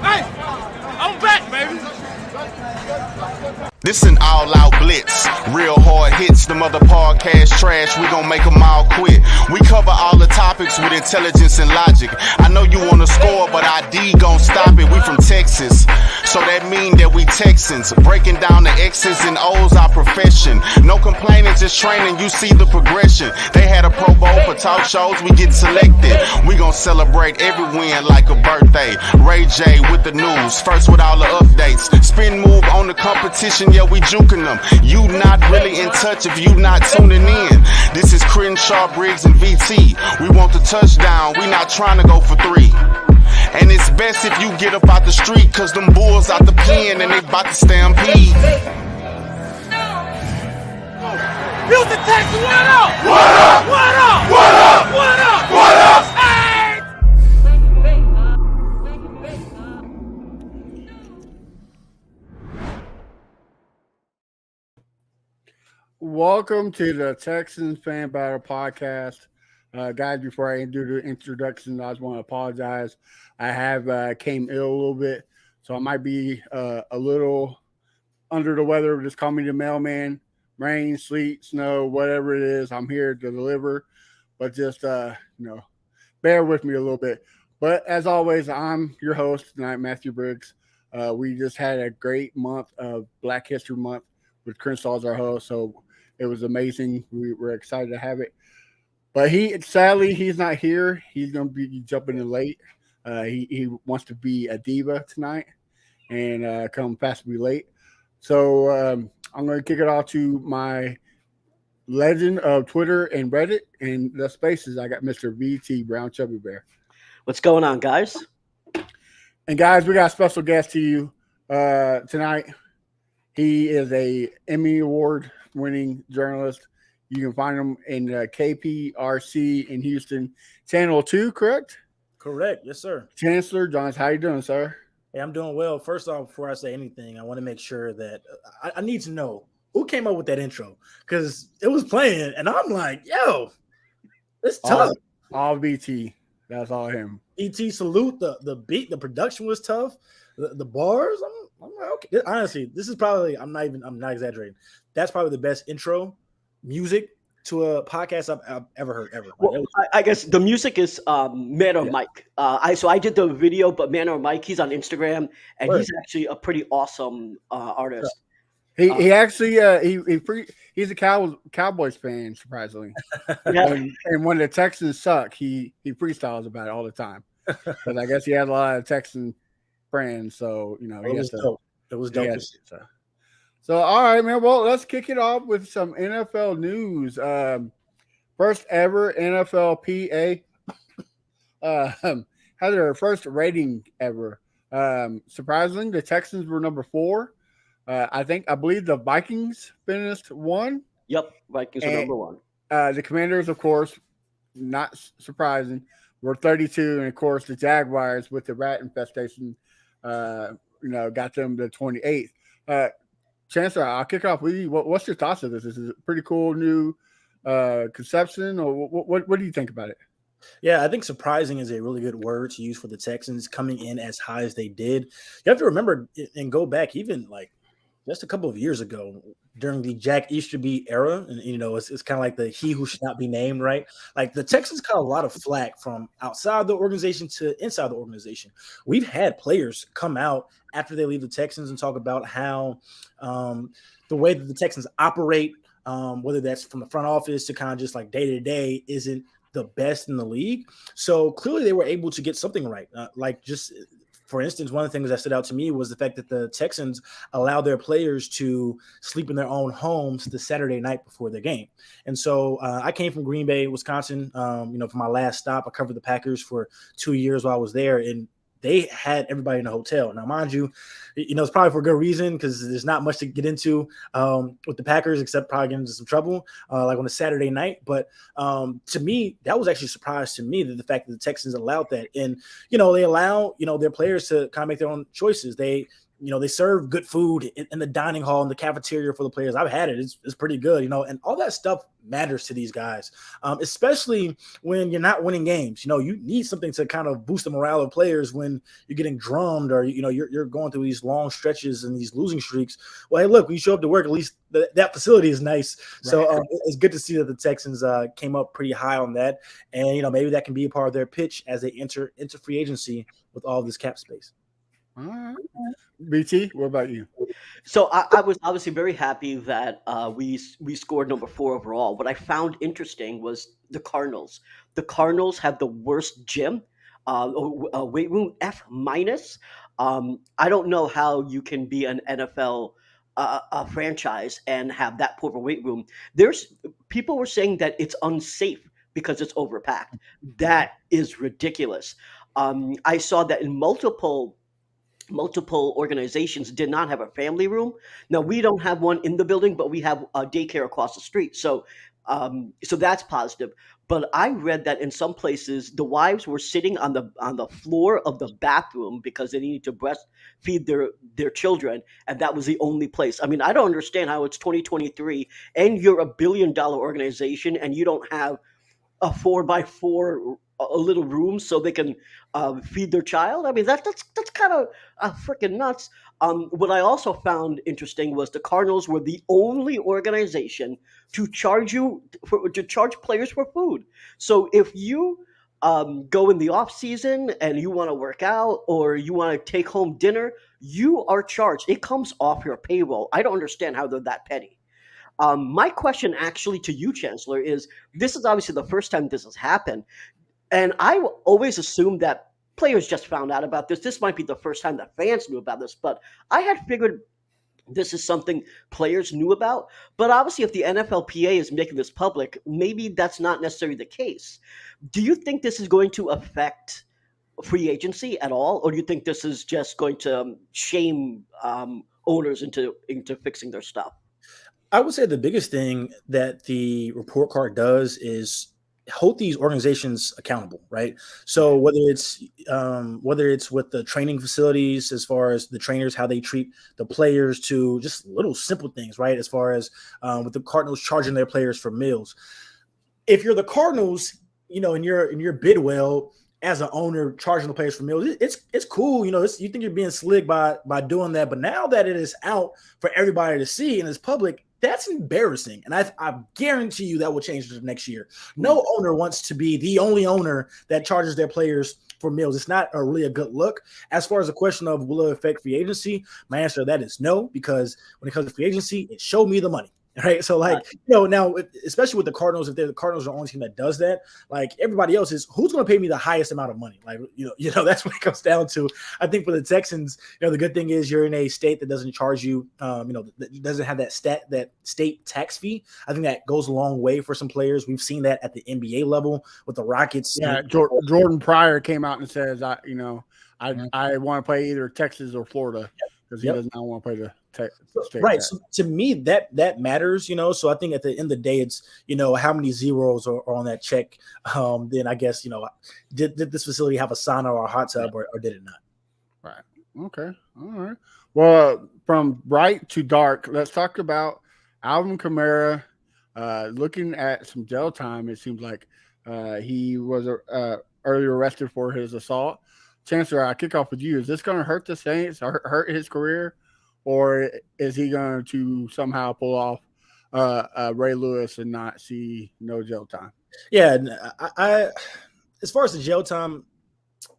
Hey, I'm back, baby. This an all-out blitz, real hard hits, them other podcast trash, we gon' make them all quit. We cover all the topics with intelligence and logic. I know you wanna score, but ID gon' stop it. We from Texas, so that mean that we Texans. Breaking down the X's and O's, our profession. No complaining, just training, you see the progression. They had a Pro Bowl for talk shows, we get selected. We gon' celebrate every win like a birthday. Ray J with the news, first with all the updates. Spin move on the competition, yeah, we juking them. You not really in touch if you not tuning in. This is Crenshaw, Briggs, and VT. We want the touchdown, we not trying to go for 3. And it's best if you get up out the street, cause them bulls out the pen and they bout to stampede. Houston Texans, what up? What up? What up? What up? What up? What up? Hey! Welcome to the Texans Fan Battle Podcast. Guys, before I do the introduction, I just want to apologize. I have came ill a little bit, so I might be a little under the weather. Just call me the mailman. Rain, sleet, snow, whatever it is, I'm here to deliver. But just, bear with me a little bit. But as always, I'm your host tonight, Matthew Briggs. We just had a great month of Black History Month with Crenshaw as our host, so it was amazing. We were excited to have it. But sadly, he's not here. He's going to be jumping in late. He wants to be a diva tonight and come passably late. So I'm going to kick it off to my legend of Twitter and Reddit and the spaces. I got Mr. VT Brown Chubby Bear. What's going on, guys? And guys, we got a special guest to you tonight. He is a Emmy Award winning journalist. You can find him in KPRC in Houston, Channel 2, correct? Correct. Yes, sir. Chancellor Johnson, how you doing, sir? Hey, I'm doing well. First off, before I say anything, I want to make sure that I need to know who came up with that intro, because it was playing and I'm like, yo, it's tough. All BT. That's all him. ET salute. The beat, the production was tough. The bars, I'm like, okay. Honestly, this is probably, I'm not exaggerating. That's probably the best intro music to a podcast I've ever heard ever. Well, I guess the music is Man or Mike. I did the video, but Man or Mike, he's on Instagram, and he's actually a pretty awesome artist. He actually he's a Cowboys fan, surprisingly. Yeah. And when the Texans suck, he freestyles about it all the time. But I guess he had a lot of Texan friends, so it was dope. It was dope. So all right, man. Well, let's kick it off with some NFL news. First ever NFLPA had their first rating ever. Surprisingly, the Texans were number 4. I believe the Vikings finished 1. Yep, Vikings are number 1. The Commanders, of course, not surprising, were 32, and of course the Jaguars with the rat infestation, got them to 28th. Chancellor, I'll kick off with you. What's your thoughts of this? Is it a pretty cool new conception, or what do you think about it? Yeah, I think surprising is a really good word to use for the Texans coming in as high as they did. You have to remember and go back even like just a couple of years ago during the Jack Easterby era. And, it's kind of like the he who should not be named, right? Like the Texans caught a lot of flack from outside the organization to inside the organization. We've had players come out after they leave the Texans and talk about how the way that the Texans operate, whether that's from the front office to kind of just like day to day, isn't the best in the league. So clearly they were able to get something right. For instance, one of the things that stood out to me was the fact that the Texans allow their players to sleep in their own homes the Saturday night before their game. And so I came from Green Bay, Wisconsin, for my last stop. I covered the Packers for 2 years while I was there, and they had everybody in a hotel. Now, mind you, it's probably for a good reason because there's not much to get into with the Packers except probably getting into some trouble like on a Saturday night. But to me, that was actually a surprise to me, that the fact that the Texans allowed that. And, they allow, their players to kind of make their own choices. They they serve good food in the dining hall and the cafeteria for the players. I've had it. It's pretty good, and all that stuff matters to these guys, especially when you're not winning games. You need something to kind of boost the morale of players when you're getting drummed or, you're going through these long stretches and these losing streaks. Well, hey, look, when you show up to work, at least that facility is nice. Right. So it's good to see that the Texans came up pretty high on that. And, maybe that can be a part of their pitch as they enter free agency with all this cap space. All right. BT, what about you? So I was obviously very happy that we scored number 4 overall. What I found interesting was the Cardinals. The Cardinals have the worst gym, weight room F minus. I don't know how you can be an NFL franchise and have that poor of a weight room. People were saying that it's unsafe because it's overpacked. That is ridiculous. I saw that in multiple organizations did not have a family room. Now we don't have one in the building, but we have a daycare across the street. So that's positive. But I read that in some places the wives were sitting on the floor of the bathroom because they needed to breastfeed their children, and that was the only place. I mean, I don't understand how it's 2023 and you're a $1 billion organization and you don't have a 4x4 a little room so they can feed their child. I mean, that's kind of freaking nuts. What I also found interesting was the Cardinals were the only organization to charge players for food. So if you go in the off season and you want to work out or you want to take home dinner, you are charged. It comes off your payroll. I don't understand how they're that petty. My question actually to you, Chancellor, is this is obviously the first time this has happened. And I always assumed that players just found out about this. This might be the first time that fans knew about this, but I had figured this is something players knew about. But obviously, if the NFLPA is making this public, maybe that's not necessarily the case. Do you think this is going to affect free agency at all? Or do you think this is just going to shame owners into fixing their stuff? I would say the biggest thing that the report card does is hold these organizations accountable, right? So whether it's with the training facilities, as far as the trainers, how they treat the players, to just little simple things, right? As far as with the Cardinals charging their players for meals. If you're the Cardinals, in your bid well as an owner charging the players for meals, it's cool. You think you're being slick by doing that, but now that it is out for everybody to see and it's public, that's embarrassing. And I guarantee you that will change next year. No owner wants to be the only owner that charges their players for meals. It's not really a good look. As far as the question of will it affect free agency, my answer to that is no, because when it comes to free agency, it showed me the money. Right. So now, especially with the Cardinals, if the Cardinals are the only team that does that, like everybody else is, who's going to pay me the highest amount of money? Like, that's what it comes down to. I think for the Texans, the good thing is you're in a state that doesn't charge you, that doesn't have that state tax fee. I think that goes a long way for some players. We've seen that at the NBA level with the Rockets. Yeah. Jordan Pryor came out and says, I want to play either Texas or Florida because he does not want to play the state. Right. So to me, that matters, So I think at the end of the day, it's, how many zeros are on that check. Then I guess, did this facility have a sauna or a hot tub or did it not? Right. Okay. All right. Well, from bright to dark, let's talk about Alvin Kamara. Looking at some jail time, it seems like he was earlier arrested for his assault. Chancellor, I kick off with you. Is this going to hurt the Saints, hurt his career, or is he going to somehow pull off Ray Lewis and not see no jail time? Yeah, I as far as the jail time,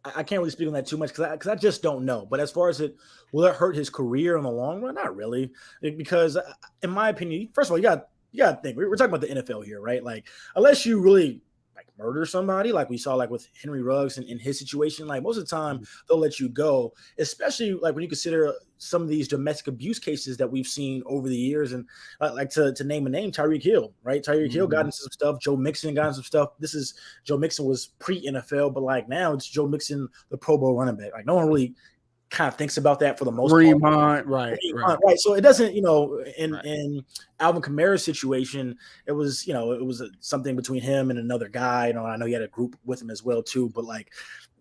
I can't really speak on that too much because I just don't know. But as far as will it hurt his career in the long run? Not really, because in my opinion, first of all, you got to think we're talking about the NFL here, right? Like, unless you really murder somebody, like we saw, like with Henry Ruggs in his situation, like most of the time they'll let you go, especially like when you consider some of these domestic abuse cases that we've seen over the years. And like to name a name, Tyreek Hill, right? Tyreek Hill got into some stuff. Joe Mixon got into some stuff. Joe Mixon was pre-NFL, but like now it's Joe Mixon, the Pro Bowl running back. Like no one really kind of thinks about that for the most Kareem part. Hunt, right. Right. So it doesn't, in Alvin Kamara's situation, it was, something between him and another guy. I know he had a group with him as well too, but like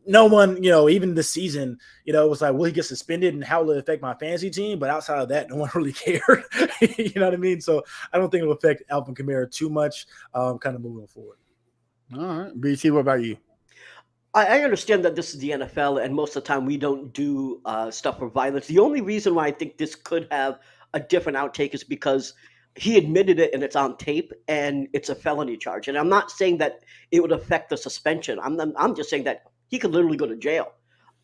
no one, even this season, it was like, will he get suspended and how will it affect my fantasy team? But outside of that, no one really cared. You know what I mean? So I don't think it'll affect Alvin Kamara too much, kind of moving forward. All right. BC, what about you? I understand that this is the NFL, and most of the time we don't do stuff for violence. The only reason why I think this could have a different outtake is because he admitted it and it's on tape, and it's a felony charge. And I'm not saying that it would affect the suspension. I'm just saying that he could literally go to jail.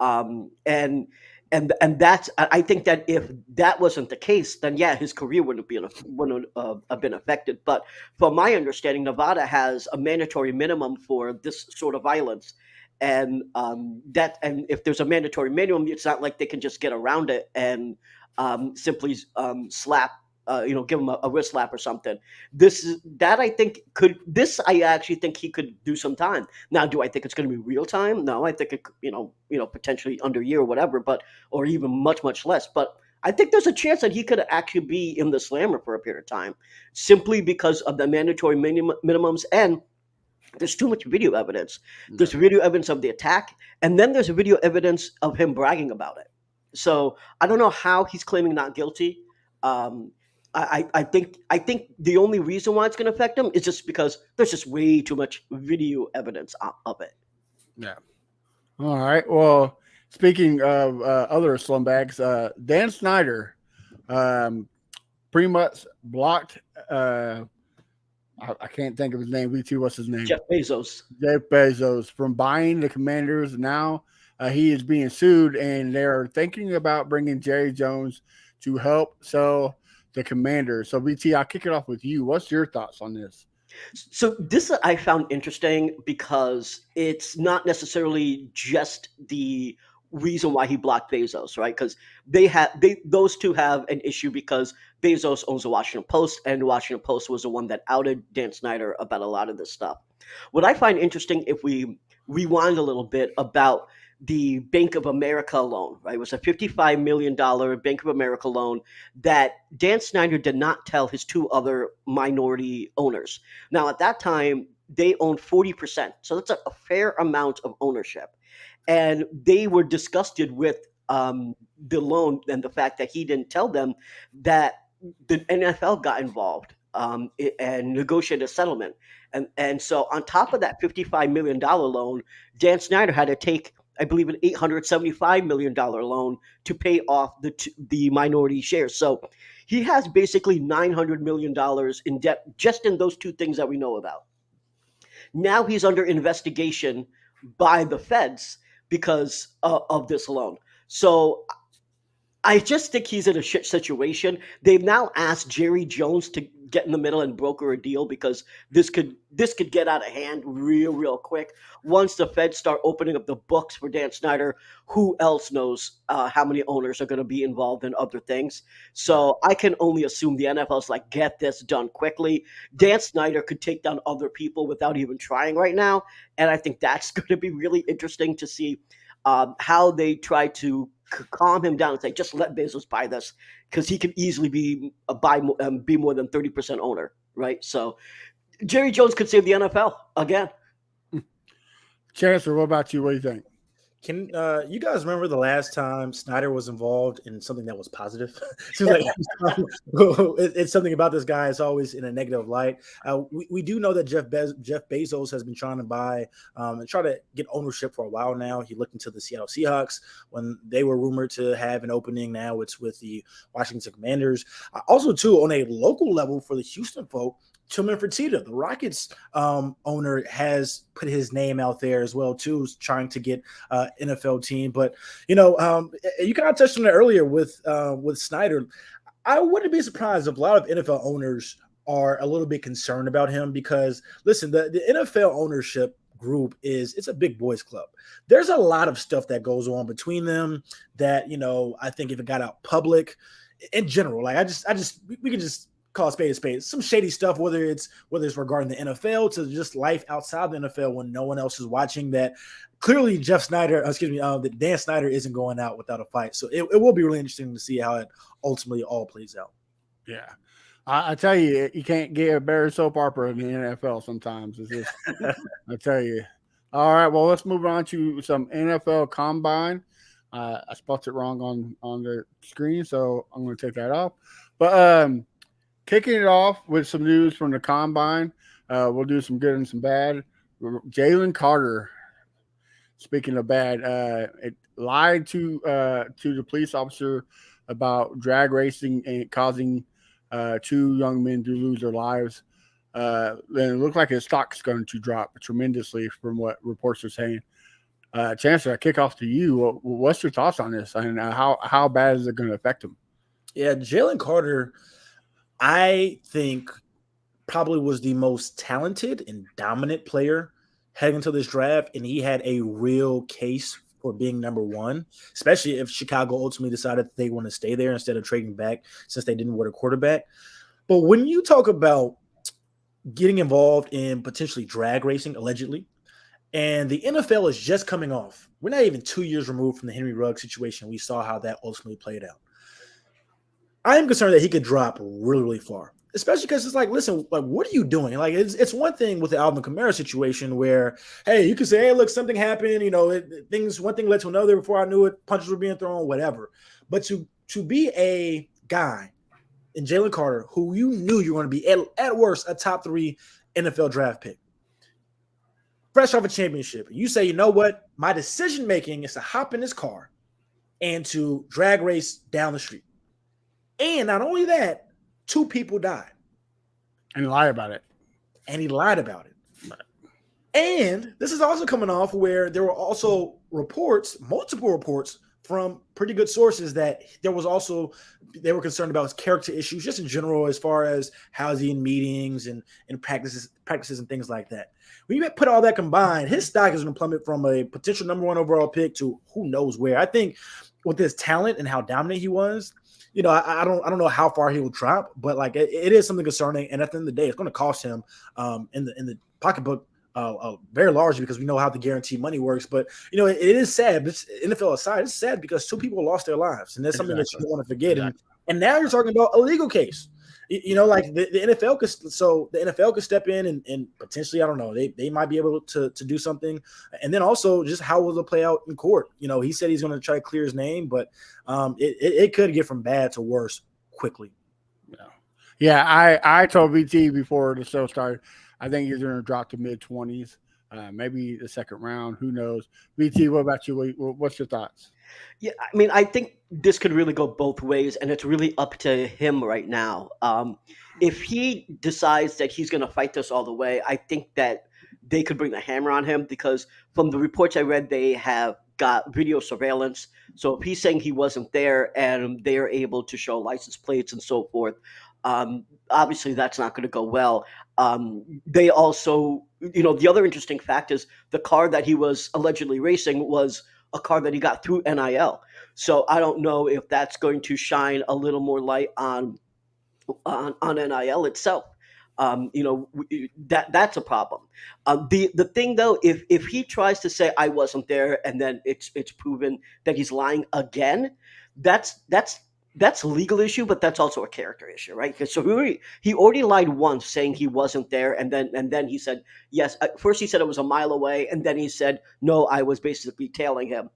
And that's I think that if that wasn't the case, then yeah, his career wouldn't have been affected. But from my understanding, Nevada has a mandatory minimum for this sort of violence. And if there's a mandatory minimum, it's not like they can just get around it and simply slap, give him a wrist slap or something. I actually think he could do some time. Now, do I think it's going to be real time? No, I think it, potentially under a year or whatever, or even much, much less. But I think there's a chance that he could actually be in the slammer for a period of time, simply because of the mandatory minimums. And there's too much video evidence. There's video evidence of the attack, and then there's video evidence of him bragging about it. So I don't know how he's claiming not guilty. I think the only reason why it's going to affect him is just because there's just way too much video evidence of it. Yeah. All right. Well, speaking of other slumbags, Dan Snyder pretty much blocked. I can't think of his name. VT, what's his name? Jeff Bezos from buying the Commanders. Now he is being sued, and they're thinking about bringing Jerry Jones to help sell the Commanders. So, VT, I'll kick it off with you. What's your thoughts on this? So this I found interesting because it's not necessarily just the reason why he blocked Bezos, right? Because those two have an issue because Bezos owns the Washington Post, and the Washington Post was the one that outed Dan Snyder about a lot of this stuff. What I find interesting, if we rewind a little bit about the Bank of America loan, right? It was a $55 million Bank of America loan that Dan Snyder did not tell his two other minority owners. Now, at that time, they owned 40%. So that's a fair amount of ownership. And they were disgusted with the loan and the fact that he didn't tell them that the NFL got involved and negotiated a settlement. And so on top of that $55 million loan, Dan Snyder had to take, I believe, an $875 million loan to pay off the minority shares. So he has basically $900 million in debt just in those two things that we know about. Now he's under investigation by the feds because of this loan. So I just think he's in a shit situation. They've now asked Jerry Jones to get in the middle and broker a deal because this could get out of hand real quick. Once the feds start opening up the books for Dan Snyder, who else knows how many owners are going to be involved in other things? So I can only assume the NFL's like, get this done quickly. Dan Snyder could take down other people without even trying right now. And I think that's going to be really interesting to see how they try to calm him down and say, just let Bezos buy this, because he can easily be more than 30% owner, right? So Jerry Jones could save the NFL again. Chancellor, what about you? What do you think? Can you guys remember the last time Snyder was involved in something that was positive? It's something about this guy is always in a negative light. We do know that Jeff Bezos has been trying to buy and try to get ownership for a while now. He looked into the Seattle Seahawks when they were rumored to have an opening. Now it's with the Washington Commanders. Also, too, on a local level for the Houston folk, Tillman Fertitta, the Rockets owner, has put his name out there as well too, trying to get NFL team. But you kind of touched on it earlier with Snyder. I wouldn't be surprised if a lot of NFL owners are a little bit concerned about him because, listen, the NFL ownership group it's a big boys club. There's a lot of stuff that goes on between them that I think if it got out public, in general, like we can just call a spade a spade. Some shady stuff, whether it's regarding the NFL to just life outside the NFL when no one else is watching. That clearly that Dan Snyder isn't going out without a fight. So it will be really interesting to see how it ultimately all plays out. Yeah. I tell you, you can't get a better soap opera in the NFL sometimes. It's just, I tell you. All right, well, let's move on to some NFL Combine. I spelled it wrong on the screen, so I'm going to take that off. But kicking it off with some news from the Combine, we'll do some good and some bad. Jalen Carter, speaking of bad, it lied to the police officer about drag racing and causing two young men to lose their lives. Then it looked like his stock's going to drop tremendously from what reports are saying. Chancellor, I kick off to you. What's your thoughts on this? And how bad is it going to affect him? Yeah, Jalen Carter, I think, probably was the most talented and dominant player heading into this draft, and he had a real case for being number one, especially if Chicago ultimately decided they want to stay there instead of trading back since they didn't want a quarterback. But when you talk about getting involved in potentially drag racing, allegedly, and the NFL is just coming off, we're not even 2 years removed from the Henry Ruggs situation. We saw how that ultimately played out. I am concerned that he could drop really, really far, especially because it's like, listen, like, what are you doing? Like, it's one thing with the Alvin Kamara situation where, hey, you can say, hey, look, something happened, one thing led to another. Before I knew it, punches were being thrown, whatever. But to be a guy in Jalen Carter, who you knew you were going to be at worst a top 3 NFL draft pick, fresh off a championship, you say, you know what, my decision making is to hop in this car and to drag race down the street. And not only that, 2 people died. And he lied about it. Right. And this is also coming off where there were also multiple reports from pretty good sources that they were concerned about his character issues just in general, as far as housing and meetings and practices and things like that. When you put all that combined, his stock is going to plummet from a potential number 1 overall pick to who knows where. I think with his talent and how dominant he was, I don't know how far he will drop, but like it is something concerning. And at the end of the day, it's going to cost him in the pocketbook very largely, because we know how the guaranteed money works. But it is sad. But NFL aside, it's sad because 2 people lost their lives, and that's something that you don't want to forget. Exactly. And now you're talking about a legal case. Like the NFL could step in and potentially, I don't know, they might be able to do something. And then also just how will it play out in court? He said he's going to try to clear his name, but it could get from bad to worse quickly. Yeah, I told VT before the show started, I think he's going to drop to mid-20s, maybe the second round. Who knows? VT, what about you? What's your thoughts? Yeah, I mean, I think this could really go both ways, and it's really up to him right now. If he decides that he's going to fight this all the way, I think that they could bring the hammer on him, because from the reports I read, they have got video surveillance. So if he's saying he wasn't there and they are able to show license plates and so forth, obviously that's not going to go well. They also, the other interesting fact is the car that he was allegedly racing was a car that he got through NIL. So I don't know if that's going to shine a little more light on NIL itself. That's a problem. The thing though, if he tries to say I wasn't there and then it's proven that he's lying again, that's a legal issue, but that's also a character issue, right? Because so he already lied once, saying he wasn't there, and then he said yes. First he said it was a mile away, and then he said no, I was basically tailing him.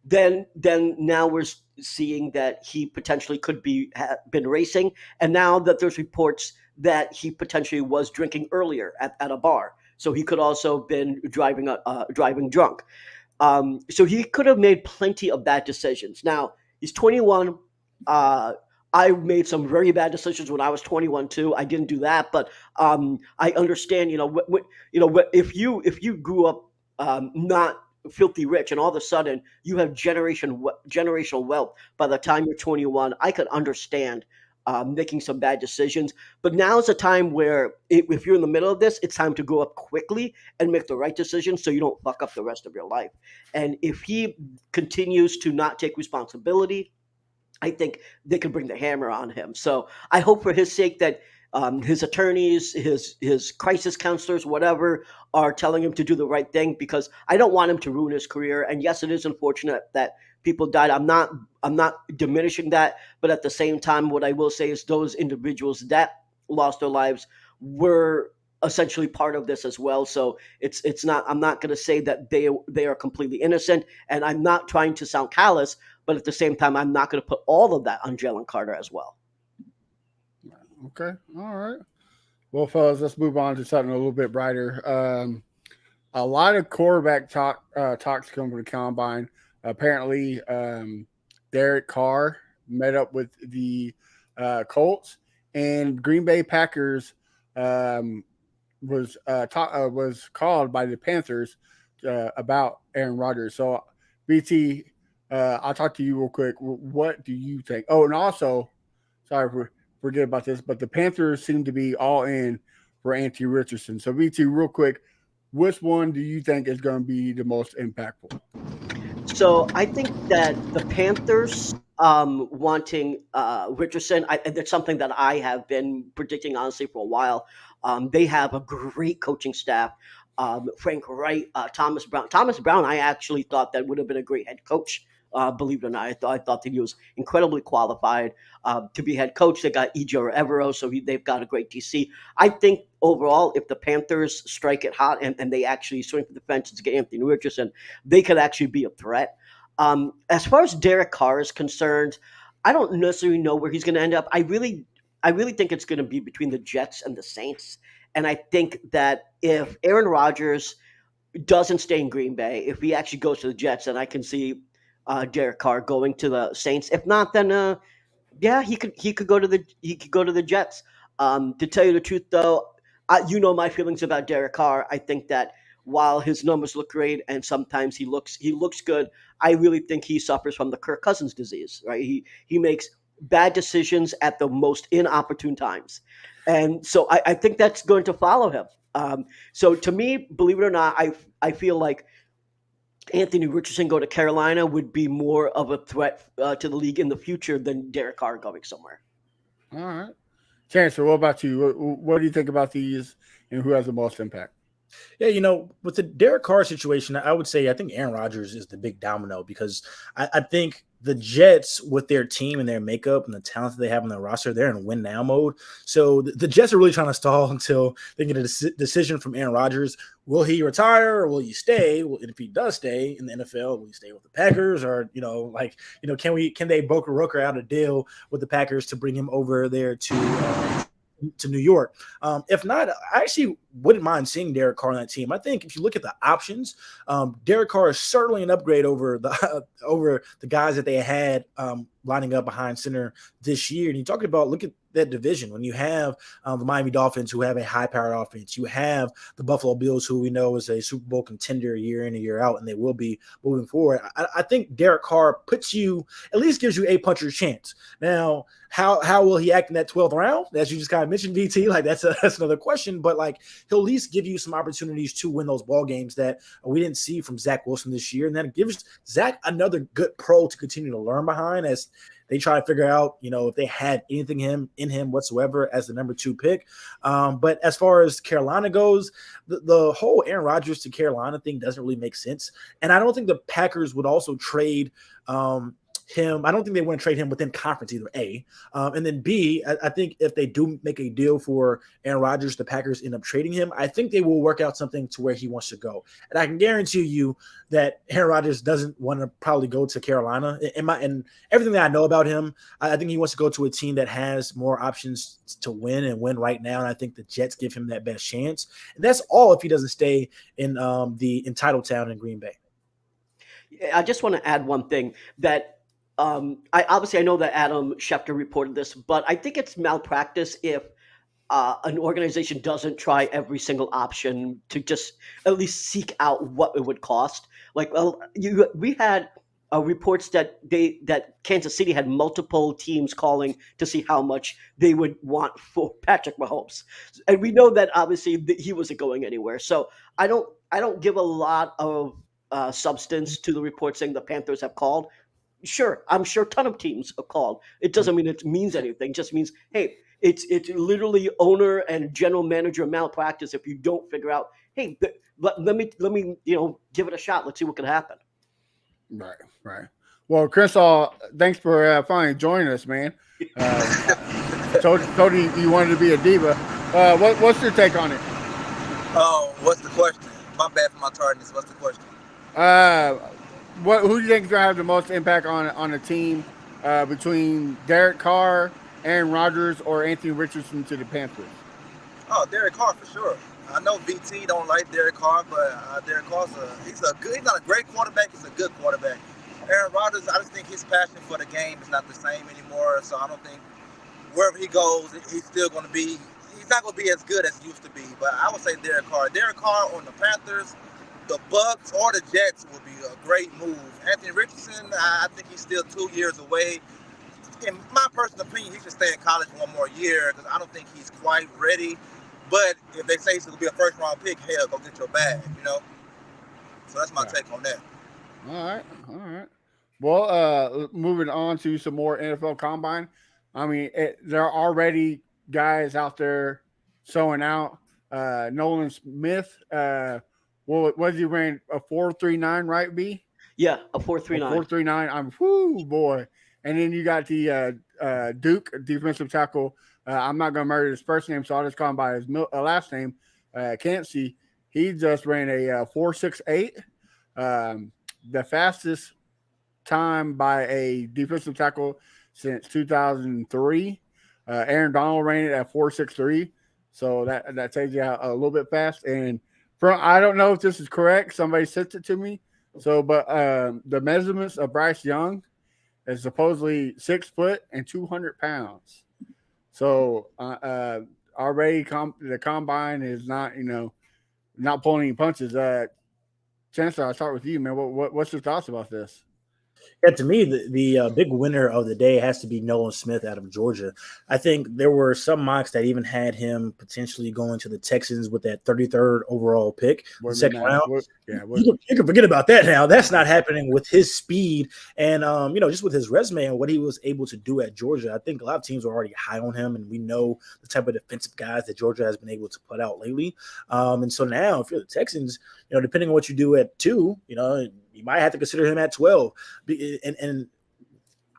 Then now we're seeing that he potentially could have been racing, and now that there's reports that he potentially was drinking earlier at a bar, so he could also been driving drunk. So he could have made plenty of bad decisions. Now he's 21. I made some very bad decisions when I was 21 too. I didn't do that, but I understand. If you grew up not filthy rich and all of a sudden you have generational wealth by the time you're 21, I could understand making some bad decisions. But now is a time where if you're in the middle of this, it's time to grow up quickly and make the right decision so you don't fuck up the rest of your life. And if he continues to not take responsibility, I think they could bring the hammer on him. So I hope for his sake that his attorneys, his crisis counselors, whatever, are telling him to do the right thing, because I don't want him to ruin his career. And yes, it is unfortunate that people died. I'm not diminishing that, but at the same time, what I will say is those individuals that lost their lives were essentially part of this as well. So it's not, I'm not going to say that they are completely innocent, and I'm not trying to sound callous, but at the same time, I'm not going to put all of that on Jalen Carter as well. Okay. All right. Well, fellas, let's move on to something a little bit brighter. A lot of quarterback talks come from the combine. Apparently, Derek Carr met up with the Colts, and Green Bay Packers was called by the Panthers about Aaron Rodgers. So, BT, I'll talk to you real quick. What do you think? Oh, and also, sorry for forget about this, but the Panthers seem to be all in for Anthony Richardson. So, BT, real quick, which one do you think is going to be the most impactful? So I think that the Panthers wanting Richardson, that's something that I have been predicting honestly for a while. They have a great coaching staff. Frank Wright, Thomas Brown. Thomas Brown, I actually thought that would have been a great head coach. Believe it or not, I thought that he was incredibly qualified to be head coach. They got Ejiro Evero, so they've got a great DC. I think overall, if the Panthers strike it hot and they actually swing for the fences to get Anthony Richardson, they could actually be a threat. As far as Derek Carr is concerned, I don't necessarily know where he's going to end up. I really think it's going to be between the Jets and the Saints. And I think that if Aaron Rodgers doesn't stay in Green Bay, if he actually goes to the Jets, then I can see Derek Carr going to the Saints. If not, then yeah, he could go to the Jets. To tell you the truth, though, you know my feelings about Derek Carr. I think that while his numbers look great and sometimes he looks good, I really think he suffers from the Kirk Cousins disease. Right? He makes bad decisions at the most inopportune times, and so I think that's going to follow him. So to me, believe it or not, I feel like Anthony Richardson go to Carolina would be more of a threat to the league in the future than Derek Carr going somewhere. All right. Chancellor, what about you? What do you think about these, and who has the most impact? Yeah, with the Derek Carr situation, I would say I think Aaron Rodgers is the big domino, because I think the Jets, with their team and their makeup and the talent that they have on their roster, they're in win now mode. So the Jets are really trying to stall until they get a decision from Aaron Rodgers. Will he retire or will he stay? And if he does stay in the NFL, will he stay with the Packers? Or, can they broker out a deal with the Packers to bring him over there to New York? If not, I actually wouldn't mind seeing Derek Carr on that team. I think if you look at the options, Derek Carr is certainly an upgrade over the guys that they had lining up behind center this year. And you talking about, look at that division. When you have the Miami Dolphins, who have a high-powered offense, you have the Buffalo Bills, who we know is a Super Bowl contender year in and year out, and they will be moving forward. I think Derek Carr at least gives you a puncher's chance. Now, how will he act in that 12th round? As you just kind of mentioned, BT, that's another question. But he'll at least give you some opportunities to win those ball games that we didn't see from Zach Wilson this year, and then it gives Zach another good pro to continue to learn behind as they try to figure out, if they had anything in him whatsoever as the number 2 pick. But as far as Carolina goes, the whole Aaron Rodgers to Carolina thing doesn't really make sense. And I don't think the Packers would also trade him. I don't think they want to trade him within conference either, A. And then B, I think if they do make a deal for Aaron Rodgers, the Packers end up trading him, I think they will work out something to where he wants to go. And I can guarantee you that Aaron Rodgers doesn't want to probably go to Carolina. And everything that I know about him, I think he wants to go to a team that has more options to win right now. And I think the Jets give him that best chance. And that's all if he doesn't stay in the entitled town in Green Bay. I just want to add one thing that I know that Adam Schefter reported this, but I think it's malpractice if an organization doesn't try every single option to just at least seek out what it would cost. We had reports that Kansas City had multiple teams calling to see how much they would want for Patrick Mahomes, and we know that obviously he wasn't going anywhere. So I don't give a lot of substance to the report saying the Panthers have called. Sure, I'm sure a ton of teams are called. It doesn't mean it means anything. It just means, hey, it's literally owner and general manager malpractice if you don't figure out, hey, let me give it a shot. Let's see what can happen. Right, right. Well, Chris, thanks for finally joining us, man. Told you you wanted to be a diva. What's your take on it? Oh, what's the question? My bad for my tardiness. What's the question? Who do you think is gonna have the most impact on the team between Derek Carr, Aaron Rodgers, or Anthony Richardson to the Panthers? Oh, Derek Carr for sure. I know VT don't like Derek Carr, but Derek Carr's he's not a great quarterback. He's a good quarterback. Aaron Rodgers, I just think his passion for the game is not the same anymore. So I don't think wherever he goes, he's still going to be. He's not going to be as good as he used to be. But I would say Derek Carr. Derek Carr on the Panthers, the Bucks, or the Jets would be a great move. Anthony Richardson, I think he's still 2 years away. In my personal opinion, he should stay in college one more year because I don't think he's quite ready. But if they say he's going to be a first-round pick, hell, go get your bag, So that's my take on that. All right. Well, moving on to some more NFL Combine. I mean, there are already guys out there showing out. Nolan Smith, what was he ran a 4.39, right? B? Yeah, a 4.39. 4.39. I'm boy. And then you got the Duke defensive tackle. I'm not gonna murder his first name, so I'll just call him by his last name. Can't see. He just ran a 4.68. The fastest time by a defensive tackle since 2003. Aaron Donald ran it at 4.63. So that tells you a little bit fast. And I don't know if this is correct. Somebody sent it to me. So, but the measurements of Bryce Young is supposedly 6 foot and 200 pounds. So already the combine is not pulling any punches. Chancellor, I'll start with you, man. What's your thoughts about this? Yeah, to me, the big winner of the day has to be Nolan Smith out of Georgia. I think there were some mocks that even had him potentially going to the Texans with that 33rd overall pick, second round. You can forget about that now. That's not happening with his speed and, just with his resume and what he was able to do at Georgia. I think a lot of teams are already high on him, and we know the type of defensive guys that Georgia has been able to put out lately. And so now, if you're the Texans, depending on what you do at 2, you might have to consider him at 12. And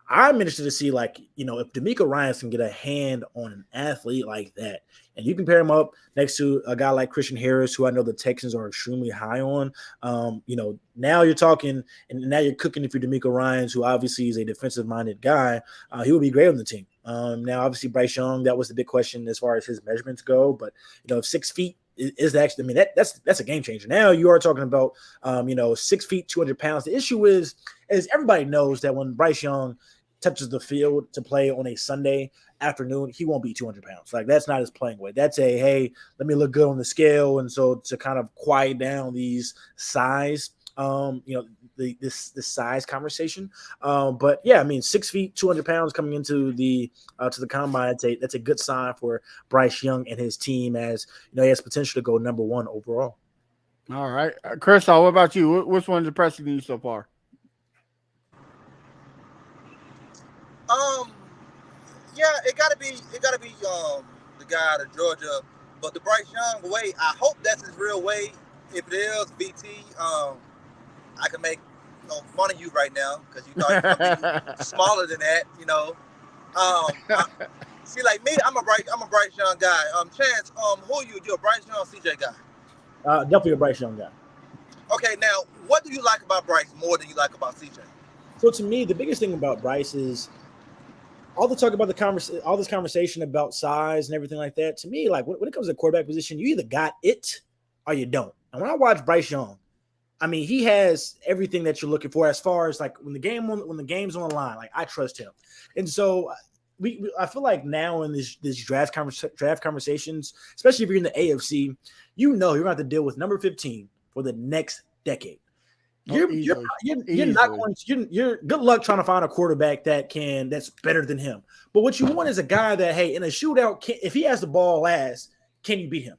I'm interested to see, if D'Amico Ryans can get a hand on an athlete like that, and you can pair him up next to a guy like Christian Harris, who I know the Texans are extremely high on. Now you're talking, and now you're cooking if you're D'Amico Ryans, who obviously is a defensive-minded guy. He would be great on the team. Now, obviously, Bryce Young, that was the big question as far as his measurements go. But, if 6 feet is actually, that's a game changer. Now you are talking about, 6 feet, 200 pounds. The issue is everybody knows that when Bryce Young touches the field to play on a Sunday afternoon, he won't be 200 pounds. Like, that's not his playing weight. That's hey, let me look good on the scale. And so to kind of quiet down these size, this size conversation. But yeah, 6 feet, 200 pounds coming into the to the combine. That's a good sign for Bryce Young and his team, as he has potential to go number 1 overall. All right, Chris, what about you? Which one's impressing you so far? Yeah, it gotta be the guy out of Georgia, but the Bryce Young way, I hope that's his real way. If it is VT, I can make fun of you right now because you thought you were gonna be smaller than that, see, like me, I'm a Bryce Young guy. Chance, who are you? You a Bryce Young CJ guy? Definitely a Bryce Young guy. Okay, now what do you like about Bryce more than you like about CJ? So to me, the biggest thing about Bryce is all the talk about all this conversation about size and everything like that. To me, like when it comes to the quarterback position, you either got it or you don't. And when I watch Bryce Young, he has everything that you're looking for as far as like when the game's on the line. Like, I trust him, and so I feel like now in this draft conversations, especially if you're in the AFC, you're going to have to deal with number 15 for the next decade. You're not going to, you're good luck trying to find a quarterback that's better than him. But what you want is a guy that, hey, in a shootout, if he has the ball last, can you beat him?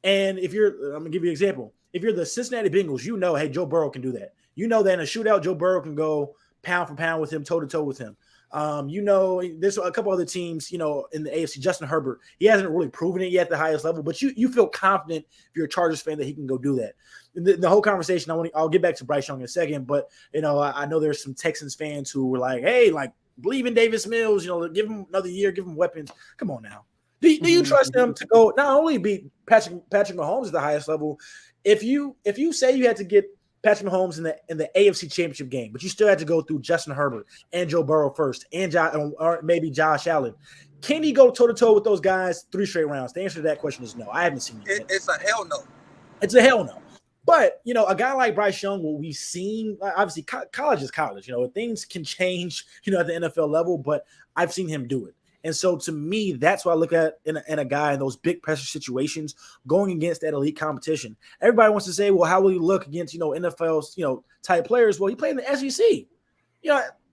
And I'm going to give you an example. If you're the Cincinnati Bengals, hey, Joe Burrow can do that. That in a shootout, Joe Burrow can go pound for pound with him, toe to toe with him. There's a couple other teams, in the AFC. Justin Herbert, he hasn't really proven it yet at the highest level, but you feel confident if you're a Chargers fan that he can go do that. The whole conversation, I'll get back to Bryce Young in a second, but I know there's some Texans fans who were like, hey, like believe in Davis Mills, give him another year, give him weapons. Come on now. Do you trust him to go not only beat Patrick Mahomes at the highest level? If you say you had to get Patrick Mahomes in the AFC Championship game, but you still had to go through Justin Herbert and Joe Burrow first, and or maybe Josh Allen. Can he go toe to toe with those guys 3 straight rounds? The answer to that question is no. I haven't seen it. It's a hell no. It's a hell no. But a guy like Bryce Young, what we've seen, obviously college is college. Things can change, at the NFL level, but I've seen him do it. And so to me, that's what I look at in a guy in those big pressure situations going against that elite competition. Everybody wants to say, well, how will he look against, NFL's, type players? Well, he played in the SEC.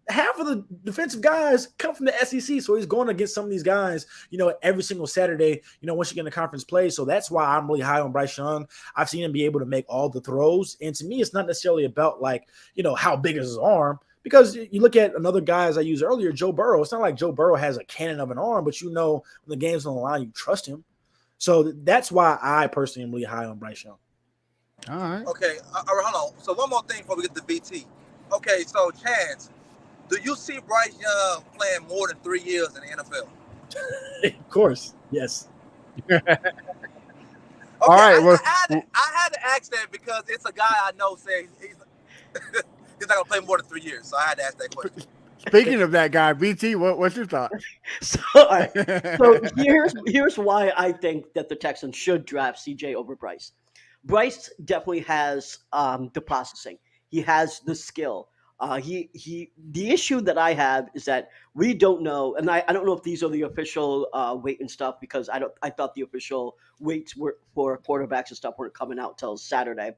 Half of the defensive guys come from the SEC. So he's going against some of these guys, every single Saturday, once you get in the conference play. So that's why I'm really high on Bryce Young. I've seen him be able to make all the throws. And to me, it's not necessarily about like, how big is his arm. Because you look at another guy, as I used earlier, Joe Burrow. It's not like Joe Burrow has a cannon of an arm, but when the game's on the line, you trust him. So that's why I personally am really high on Bryce Young. All right. Okay, hold on. So one more thing before we get to BT. Okay, so Chance, do you see Bryce Young playing more than 3 years in the NFL? Of course, yes. Okay, All right. I had to ask that because it's a guy I know says he's he's not gonna play more than 3 years. So I had to ask that question. Speaking of that guy, BT, what's your thought? So, all right. So here's why I think that the Texans should draft CJ over Bryce. Bryce definitely has the processing. He has the skill. The issue that I have is that we don't know, and I don't know if these are the official weight and stuff, because I thought the official weights were for quarterbacks and stuff weren't coming out till Saturday.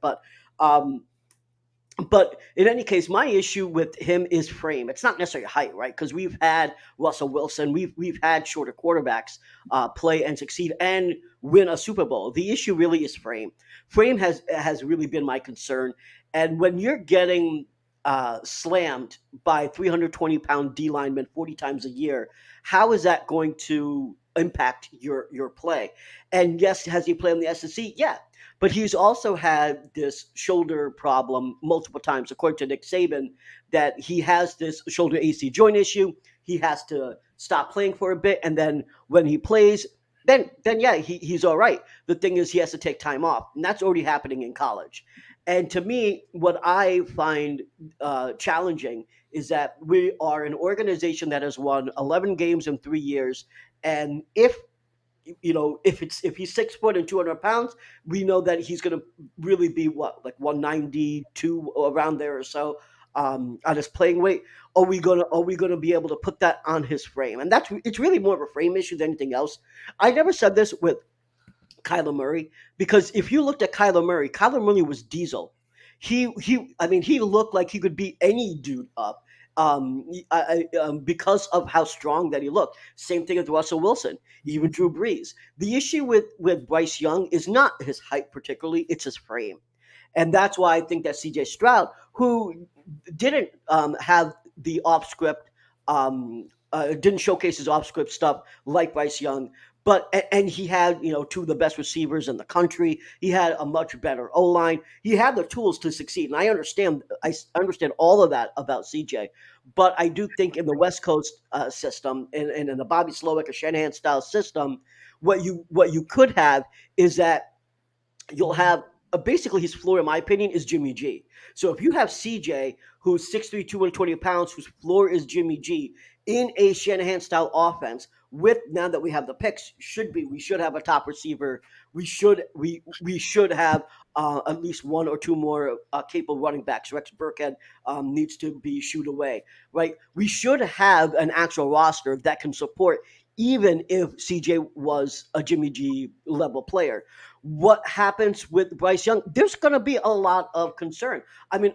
But in any case, my issue with him is frame. It's not necessarily height, right? Because we've had Russell Wilson, we've had shorter quarterbacks play and succeed and win a Super Bowl. The issue really is frame. Frame has really been my concern. And when you're getting slammed by 320-pound D linemen 40 times a year, how is that going to impact your play? And yes, has he played in the SEC? Yeah. But he's also had this shoulder problem multiple times, according to Nick Saban, that he has this shoulder AC joint issue. He has to stop playing for a bit, and then when he plays, then yeah, he's all right. The thing is, he has to take time off, and that's already happening in college. And to me, what I find challenging is that we are an organization that has won 11 games in 3 years, and if he's 6 foot and 200 pounds, we know that he's going to really be like 192 around there or so on his playing weight. Are we gonna be able to put that on his frame? And it's really more of a frame issue than anything else. I never said this with Kyler Murray, because if you looked at Kyler Murray was diesel. He looked like he could beat any dude up. Because of how strong that he looked. Same thing with Russell Wilson, even Drew Brees. The issue with Bryce Young is not his height particularly, it's his frame. And that's why I think that CJ Stroud, who didn't have the off script, didn't showcase his off script stuff like Bryce Young, and he had, two of the best receivers in the country. He had a much better O-line. He had the tools to succeed. And I understand all of that about CJ. But I do think in the West Coast system and in the Bobby Slowick or Shanahan style system, what you could have is that you'll have basically his floor, in my opinion, is Jimmy G. So if you have CJ, who's 6'3", 220 pounds, whose floor is Jimmy G, in a Shanahan style offense, now that we have the picks, we should have a top receiver. We should have at least one or two more capable running backs. Rex Burkhead needs to be shooed away, right? We should have an actual roster that can support, even if CJ was a Jimmy G level player. What happens with Bryce Young? There's going to be a lot of concern. I mean,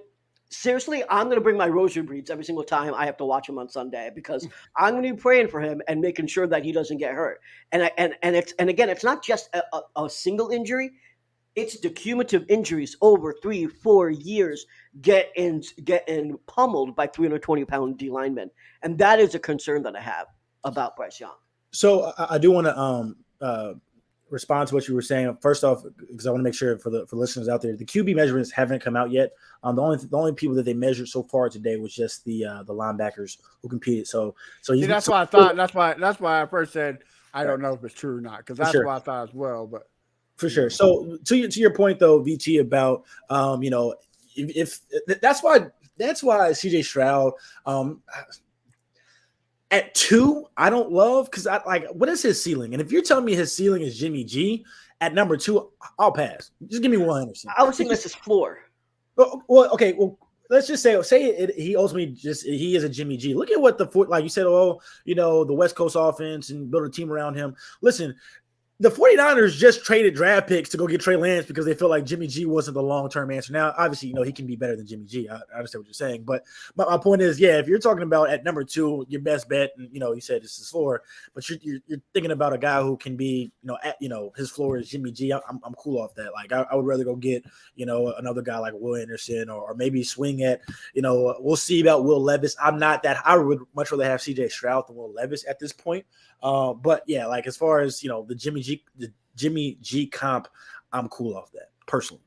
seriously, I'm going to bring my rosary beads every single time I have to watch him on Sunday, because I'm going to be praying for him and making sure that he doesn't get hurt. And again, it's not just a single injury. It's the cumulative injuries over 3-4 years getting pummeled by 320-pound D linemen, and that is a concern that I have about Bryce Young. So I do want to respond to what you were saying. First off, because I want to make sure for the listeners out there, the QB measurements haven't come out yet. The only people that they measured so far today was just the linebackers who competed. So that's why I thought. That's why I first said I don't know if it's true or not, because that's sure. what I thought as well. But for sure. So to your point though, VT, about if that's why CJ Stroud at 2 I don't love, because I like, what is his ceiling? And if you're telling me his ceiling is Jimmy G at number 2, I'll pass. Just give me one Anderson. I was thinking that's his floor. Well, okay. Well, let's just say he ultimately he is a Jimmy G. Look at what like you said, the West Coast offense and build a team around him. Listen, the 49ers just traded draft picks to go get Trey Lance because they felt like Jimmy G wasn't the long-term answer. Now, obviously, he can be better than Jimmy G. I understand what you're saying. But my point is, yeah, if you're talking about at number 2, your best bet, and, you said this is floor, but you're thinking about a guy who can be, his floor is Jimmy G. I'm cool off that. Like, I would rather go get, another guy like Will Anderson, or maybe swing at, we'll see about Will Levis. I would much rather have CJ Stroud than Will Levis at this point. But yeah, like as far as the Jimmy G comp, I'm cool off that personally.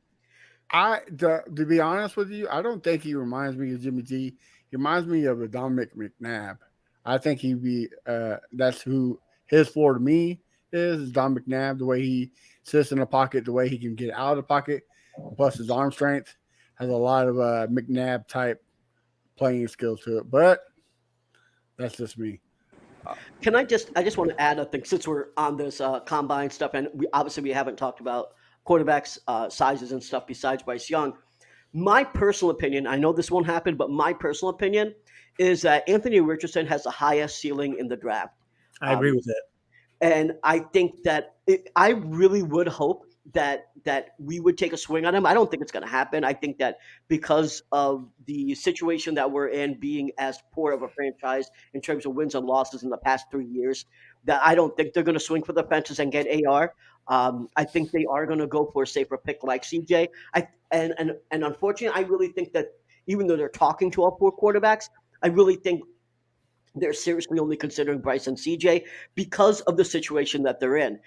To be honest with you, I don't think he reminds me of Jimmy G. He reminds me of a Dominic McNabb. I think he'd be that's who his floor to me is Dominic McNabb. The way he sits in the pocket, the way he can get out of the pocket, plus his arm strength has a lot of McNabb type playing skills to it. But that's just me. I just want to add a thing, since we're on this combine stuff, and we haven't talked about quarterbacks sizes and stuff besides Bryce Young. My personal opinion, I know this won't happen, but my personal opinion is that Anthony Richardson has the highest ceiling in the draft. I agree with that. And I think that I really would hope that we would take a swing on him. I don't think it's going to happen. I think that because of the situation that we're in, being as poor of a franchise in terms of wins and losses in the past 3 years, that I don't think they're going to swing for the fences and get AR. I think they are going to go for a safer pick like CJ. And unfortunately, I really think that even though they're talking to all 4 quarterbacks, I really think they're seriously only considering Bryce and CJ because of the situation that they're in.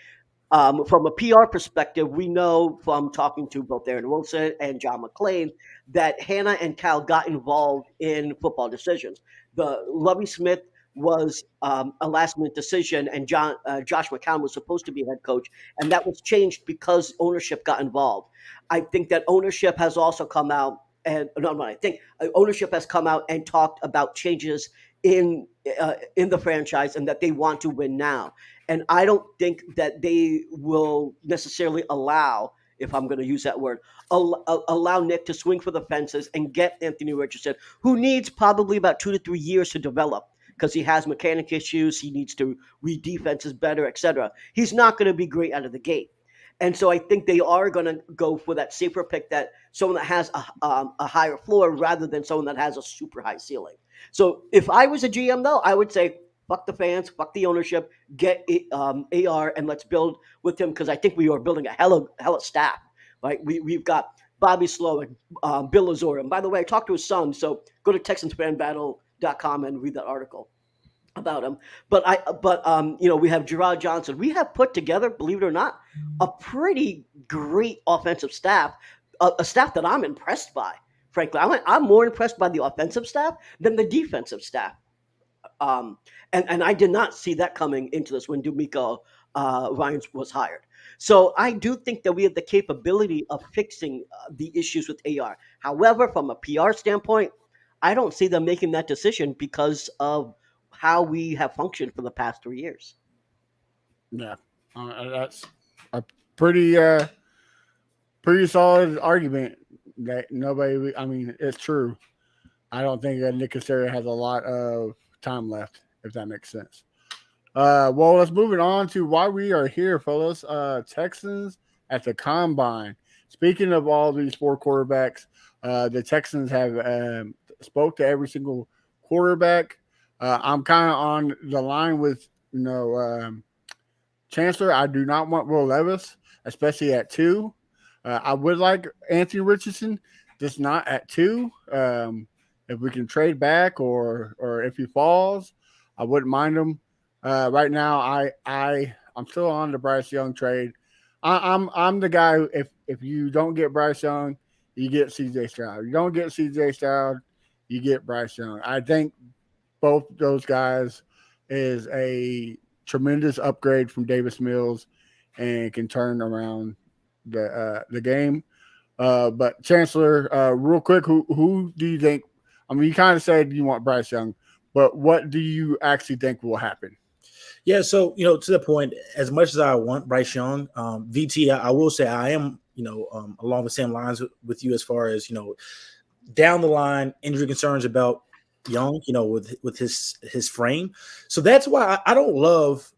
From a PR perspective, we know from talking to both Aaron Wilson and John McClain that Hannah and Cal got involved in football decisions. The Lovie Smith was a last-minute decision, and Josh McCown was supposed to be head coach, and that was changed because ownership got involved. I think that ownership has also come out, and ownership has come out and talked about changes in the franchise and that they want to win now. And I don't think that they will necessarily allow, if I'm going to use that word, allow Nick to swing for the fences and get Anthony Richardson, who needs probably about 2 to 3 years to develop because he has mechanic issues. He needs to read defenses better, etc. He's not going to be great out of the gate. And so I think they are going to go for that safer pick, that someone that has a higher floor rather than someone that has a super high ceiling. So if I was a GM, though, I would say, fuck the fans, fuck the ownership, get AR, and let's build with him, because I think we are building a hella staff. Right? We've got Bobby Slowick, Bill Lazor. And by the way, I talked to his son, so go to TexansFanBattle.com and read that article about him. But we have Chancellor Johnson. We have put together, believe it or not, a pretty great offensive staff, a staff that I'm impressed by. Frankly, I'm more impressed by the offensive staff than the defensive staff. And I did not see that coming into this when D'Amico Ryans was hired. So I do think that we have the capability of fixing the issues with AR. However, from a PR standpoint, I don't see them making that decision because of how we have functioned for the past 3 years. Yeah, that's a pretty solid argument that nobody. I mean, it's true. I don't think that Nick Casario has a lot of time left, if that makes sense. Well, let's move it on to why we are here, fellas. Texans at the Combine. Speaking of all these 4 quarterbacks, the Texans have spoke to every single quarterback. I'm kind of on the line with Chancellor. I do not want Will Levis, especially at 2. I would like Anthony Richardson, just not at 2. If we can trade back or if he falls, I wouldn't mind him. Right now, I'm still on the Bryce Young trade. I'm the guy who, if you don't get Bryce Young, you get CJ Stroud. You don't get CJ Stroud, you get Bryce Young. I think both those guys is a tremendous upgrade from Davis Mills and can turn around the game. But Chancellor, real quick, who do you think? I mean, you kind of said you want Bryce Young, but what do you actually think will happen? Yeah, so to the point, as much as I want Bryce Young, VT, I will say I am, along the same lines with you as far as down the line injury concerns about Young, with his frame. So that's why I don't love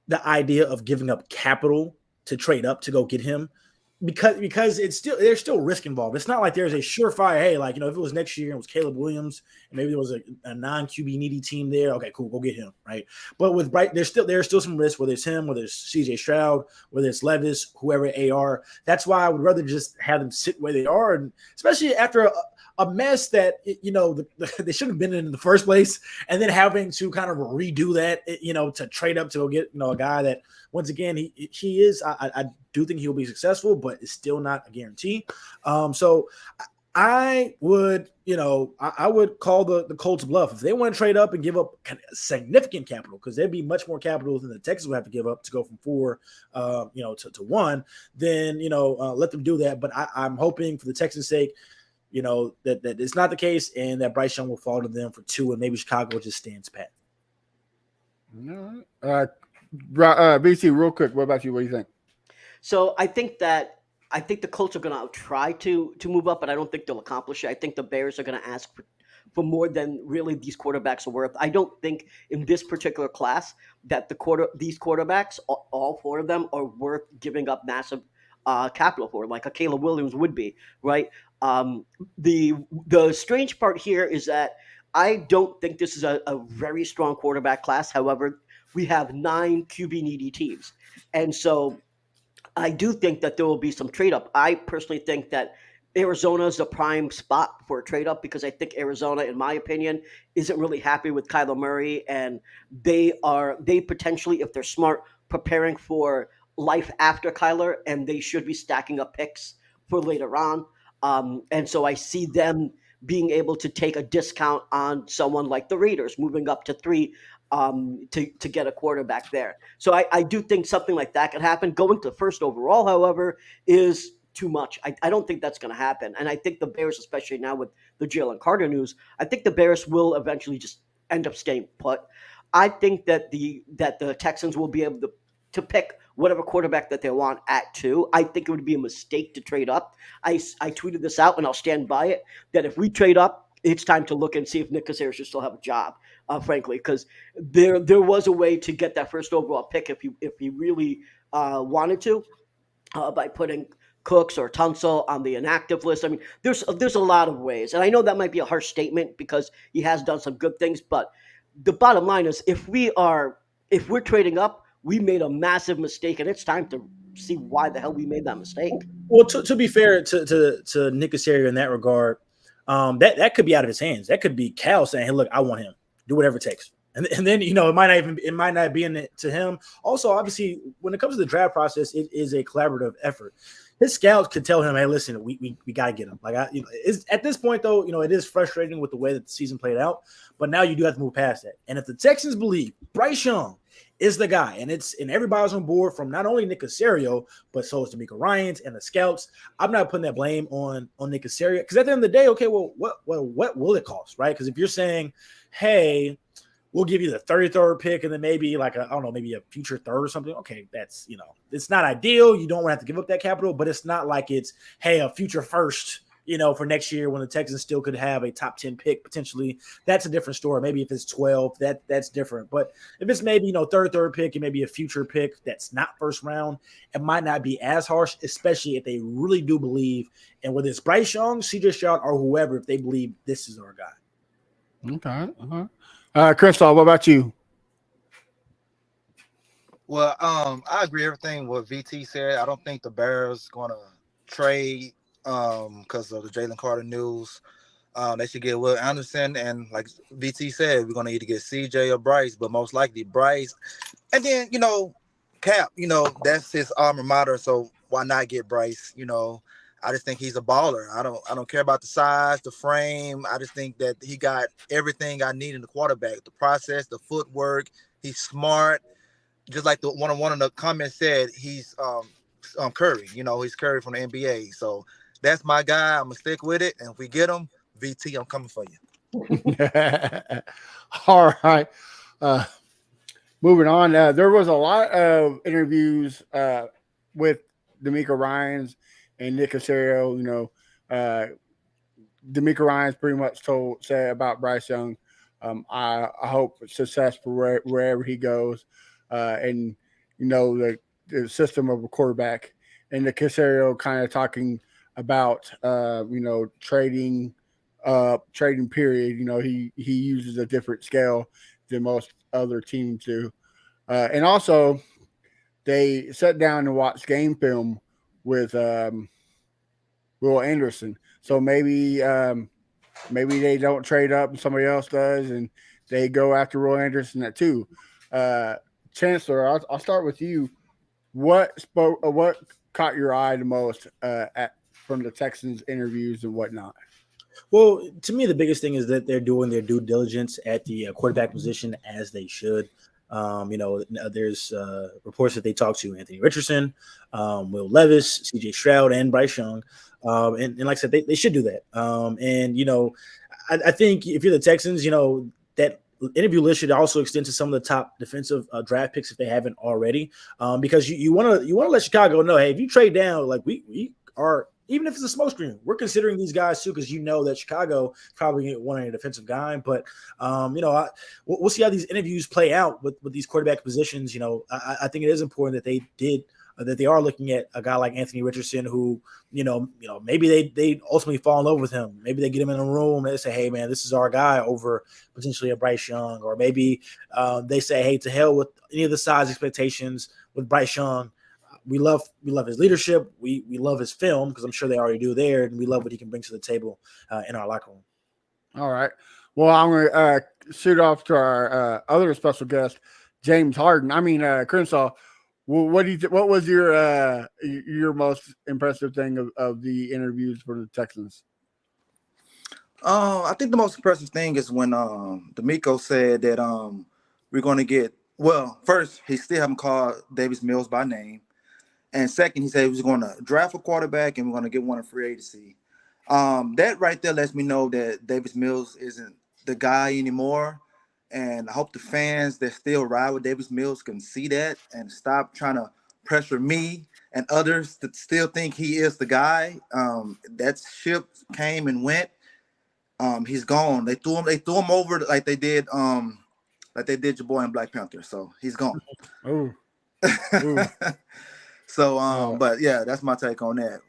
the idea of giving up capital to trade up to go get him. Because there's still risk involved. It's not like there's a surefire, hey, if it was next year and it was Caleb Williams and maybe there was a non-QB needy team there, okay, cool, go get him, right? But with Bright, there's still some risk, whether it's him, whether it's CJ Stroud, whether it's Levis, whoever AR. That's why I would rather just have them sit where they are, and especially after a mess that they shouldn't have been in the first place, and then having to kind of redo that, to trade up to go get a guy that, once again, he is. I do think he'll be successful, but it's still not a guarantee. So I would, I would call the Colts bluff if they want to trade up and give up significant capital, because there'd be much more capital than the Texans would have to give up to go from 4, to 1. Then let them do that. But I'm hoping, for the Texans' sake, that it's not the case, and that Bryce Young will fall to them for 2, and maybe Chicago just stands pat. All right. BC, real quick, what about you? What do you think? So I think the Colts are going to try to move up, but I don't think they'll accomplish it. I think the Bears are going to ask for more than really these quarterbacks are worth. I don't think in this particular class that these quarterbacks, all 4 of them, are worth giving up massive capital for, like a Caleb Williams would be, right? The strange part here is that I don't think this is a very strong quarterback class. However, we have 9 QB needy teams, and so I do think that there will be some trade up. I personally think that Arizona is the prime spot for a trade up, because I think Arizona, in my opinion, isn't really happy with Kyler Murray, and they potentially, if they're smart, preparing for life after Kyler, and they should be stacking up picks for later on. And so I see them being able to take a discount on someone like the Raiders, moving up to 3 to get a quarterback there. So I do think something like that could happen. Going to first overall, however, is too much. I don't think that's going to happen. And I think the Bears, especially now with the Jalen Carter news, I think the Bears will eventually just end up staying put. I think that the Texans will be able to pick whatever quarterback that they want at 2. I think it would be a mistake to trade up. I tweeted this out, and I'll stand by it, that if we trade up, it's time to look and see if Nick Casares should still have a job, frankly, because there was a way to get that first overall pick if he really wanted to, by putting Cooks or Tunsil on the inactive list. I mean, there's a lot of ways, and I know that might be a harsh statement because he has done some good things, but the bottom line is if we're trading up, we made a massive mistake, and it's time to see why the hell we made that mistake. Well, to be fair to Nick Casario in that regard, that could be out of his hands. That could be Cal saying, "Hey, look, I want him. Do whatever it takes." And then it might not be in it to him. Also, obviously, when it comes to the draft process, it is a collaborative effort. His scouts could tell him, "Hey, listen, we got to get him." Like at this point, though, it is frustrating with the way that the season played out. But now you do have to move past that. And if the Texans believe Bryce Young is the guy, and everybody's on board, from not only Nick Casario, but so is D'Amico Ryans and the scouts. I'm not putting that blame on Nick Casario, because at the end of the day, okay, well, what will it cost, right? Because if you're saying, hey, we'll give you the 33rd pick and then maybe maybe a future 3rd or something. Okay, that's, it's not ideal. You don't want to have to give up that capital, but it's not like it's, hey, a future first, for next year when the Texans still could have a top 10 pick potentially. That's a different story. Maybe if it's 12, that's different. But if it's maybe, third pick and maybe a future pick that's not first round, it might not be as harsh, especially if they really do believe, and whether it's Bryce Young, CJ Stroud, or whoever, if they believe this is our guy. Okay. Uh-huh. Crystal, what about you? Well, I agree with everything what VT said. I don't think the Bears gonna trade because of the Jalen Carter news. They should get Will Anderson, and like VT said, we're gonna either get CJ or Bryce, but most likely Bryce. And then Cap, that's his alma mater, so why not get Bryce? I just think he's a baller. I don't care about the size, the frame. I just think that he got everything I need in the quarterback: the process, the footwork. He's smart. Just like the one of the comments said, he's Curry. He's Curry from the NBA. So that's my guy. I'm gonna stick with it. And if we get him, VT, I'm coming for you. All right. Moving on. There was a lot of interviews with D'Amico Ryans and Nick Caserio. D'Amico Ryans pretty much said about Bryce Young. I hope success for wherever he goes, and the system of a quarterback. And the Caserio kind of talking about trading period. He uses a different scale than most other teams do, and also they sat down and watched game film with Will Anderson. So maybe they don't trade up and somebody else does, and they go after Will Anderson at 2. Chancellor, I'll start with you. What caught your eye the most from the Texans interviews and whatnot? Well, to me, the biggest thing is that they're doing their due diligence at the quarterback position as they should. There's reports that they talked to Anthony Richardson, Will Levis, CJ Stroud, and Bryce Young. And like I said, they should do that. I think if you're the Texans, that interview list should also extend to some of the top defensive draft picks if they haven't already, because you want to let Chicago know, hey, if you trade down, like we are, even if it's a smokescreen, we're considering these guys too, because that Chicago probably wanting a defensive guy. But we'll see how these interviews play out with these quarterback positions. I think it is important that they are looking at a guy like Anthony Richardson, who maybe they ultimately fall in love with him. Maybe they get him in a room and they say, hey man, this is our guy over potentially a Bryce Young, or maybe they say, hey, to hell with any of the size expectations with Bryce Young. We love his leadership. We love his film, because I'm sure they already do there, and we love what he can bring to the table in our locker room. All right. Well, I'm going to shoot off to our other special guest, James Harden. Crenshaw. Well, what was your most impressive thing of the interviews for the Texans? I think the most impressive thing is when D'Amico said that we're going to get. Well, first, he still haven't called Davis Mills by name. And second, he said he was going to draft a quarterback and we're going to get one in free agency. That right there lets me know that Davis Mills isn't the guy anymore. And I hope the fans that still ride with Davis Mills can see that and stop trying to pressure me and others that still think he is the guy. That ship came and went. He's gone. They threw him over like they did your boy in Black Panther. So he's gone. Oh. So, but yeah, that's my take on that.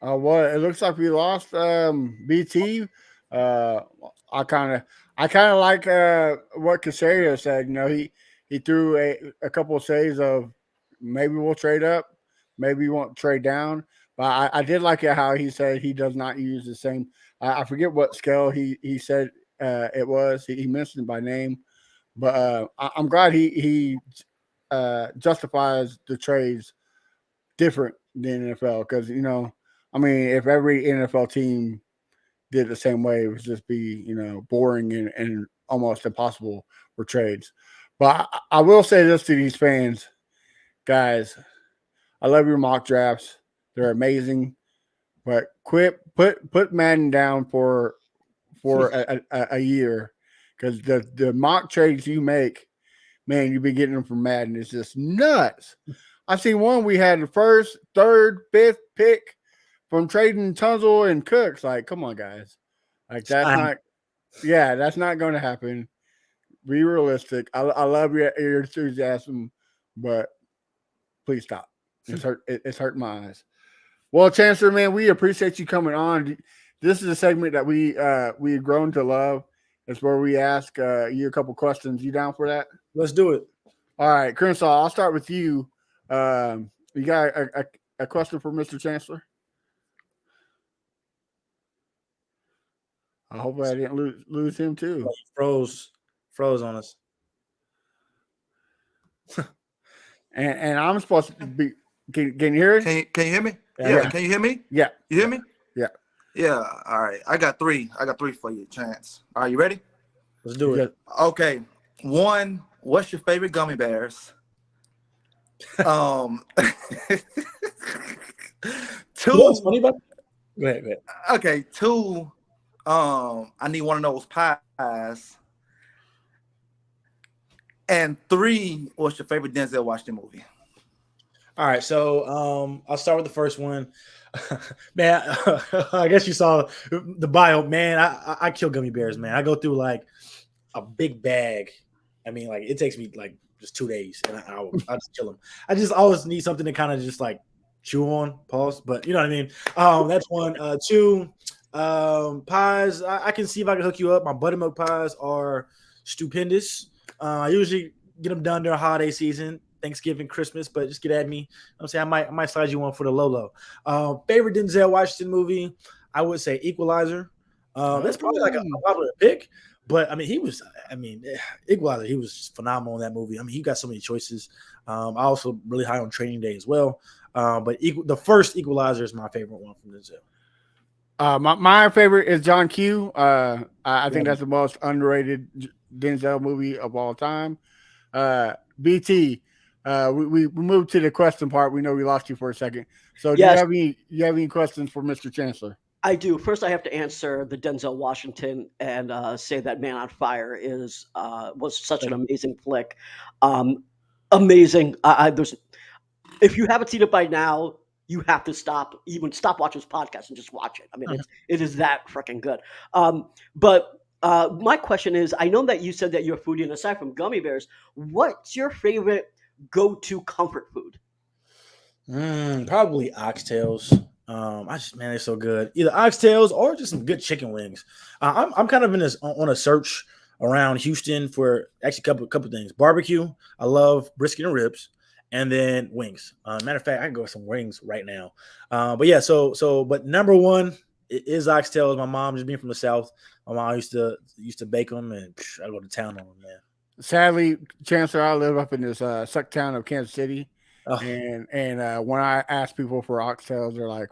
Well, it looks like we lost BT. I kind of like what Caserio said. He threw a couple of saves of maybe we'll trade up, maybe we won't trade down. But I did like it how he said he does not use the same. I forget what scale he said it was. He mentioned it by name, but I'm glad he justifies the trades different than NFL, because if every NFL team did the same way, it would just be boring and almost impossible for trades. But I will say this to these fans, guys, I love your mock drafts. They're amazing, but put Madden down for a year, because the mock trades you make, man, you've been getting them from Madden. It's just nuts. I've seen one we had the first, third, fifth pick from trading Tunzel and Cooks. Like, come on, guys. Like, that's not going to happen. Be realistic. I love your enthusiasm, but please stop. It's hurting my eyes. Well, Chancellor, man, we appreciate you coming on. This is a segment that we've grown to love. It's where we ask you a couple questions. You down for that? Let's do it. All right, Crenshaw, I'll start with you. You got a question for Mr. Chancellor? I hope I didn't lose him too. Froze on us. And I'm supposed to be. Can you hear it? Can you hear me? Yeah. Can you hear me? Yeah. You hear me? Yeah. Yeah. All right. I got three for you, Chance. Are you ready? Let's do it. Okay. One, what's your favorite gummy bears? Two. What's funny about Go ahead. Okay. Two. I need one of those pies. And three, what's your favorite Denzel Washington movie? All right, so I'll start with the first one. Man, I guess you saw the bio. Man, I kill gummy bears, man. I go through like a big bag. I mean, like it takes me like just 2 days, and I'll just kill them. I just always need something to kind of just like chew on, pause. But you know what I mean. That's one. Two, pies. I can see if I can hook you up. My buttermilk pies are stupendous. I usually get them done during holiday season, Thanksgiving, Christmas, but just get at me. I'm saying I might slide you one for the Lolo. Favorite Denzel Washington movie, I would say Equalizer. That's probably like a popular pick, but I mean Equalizer, he was phenomenal in that movie. I mean, he got so many choices. I also really high on Training Day as well. But the first Equalizer is my favorite one from Denzel. My favorite is John Q. I think that's the most underrated Denzel movie of all time. BT, we moved to the question part. We know we lost you for a second. So Yes. do you have any questions for Mr. Chancellor? I do. First, I have to answer the Denzel Washington and say that Man on Fire was such an amazing flick. Amazing. There's, if you haven't seen it by now, you have to stop watching this podcast and just watch it. I mean, it is that freaking good. But my question is, I know that you said that you're a foodie, and aside from gummy bears, what's your favorite go-to comfort food? Probably oxtails. They're so good. Either oxtails or just some good chicken wings. I'm kind of on a search around Houston for actually a couple things. Barbecue. I love brisket and ribs, and then wings. Matter of fact, I can go with some wings right now. But number one is oxtails. My mom, just being from the South, my mom used to bake them, and I go to town on them, man. Sadly, Chancellor, I live up in this suck town of Kansas City. Oh. And when I ask people for oxtails, they're like,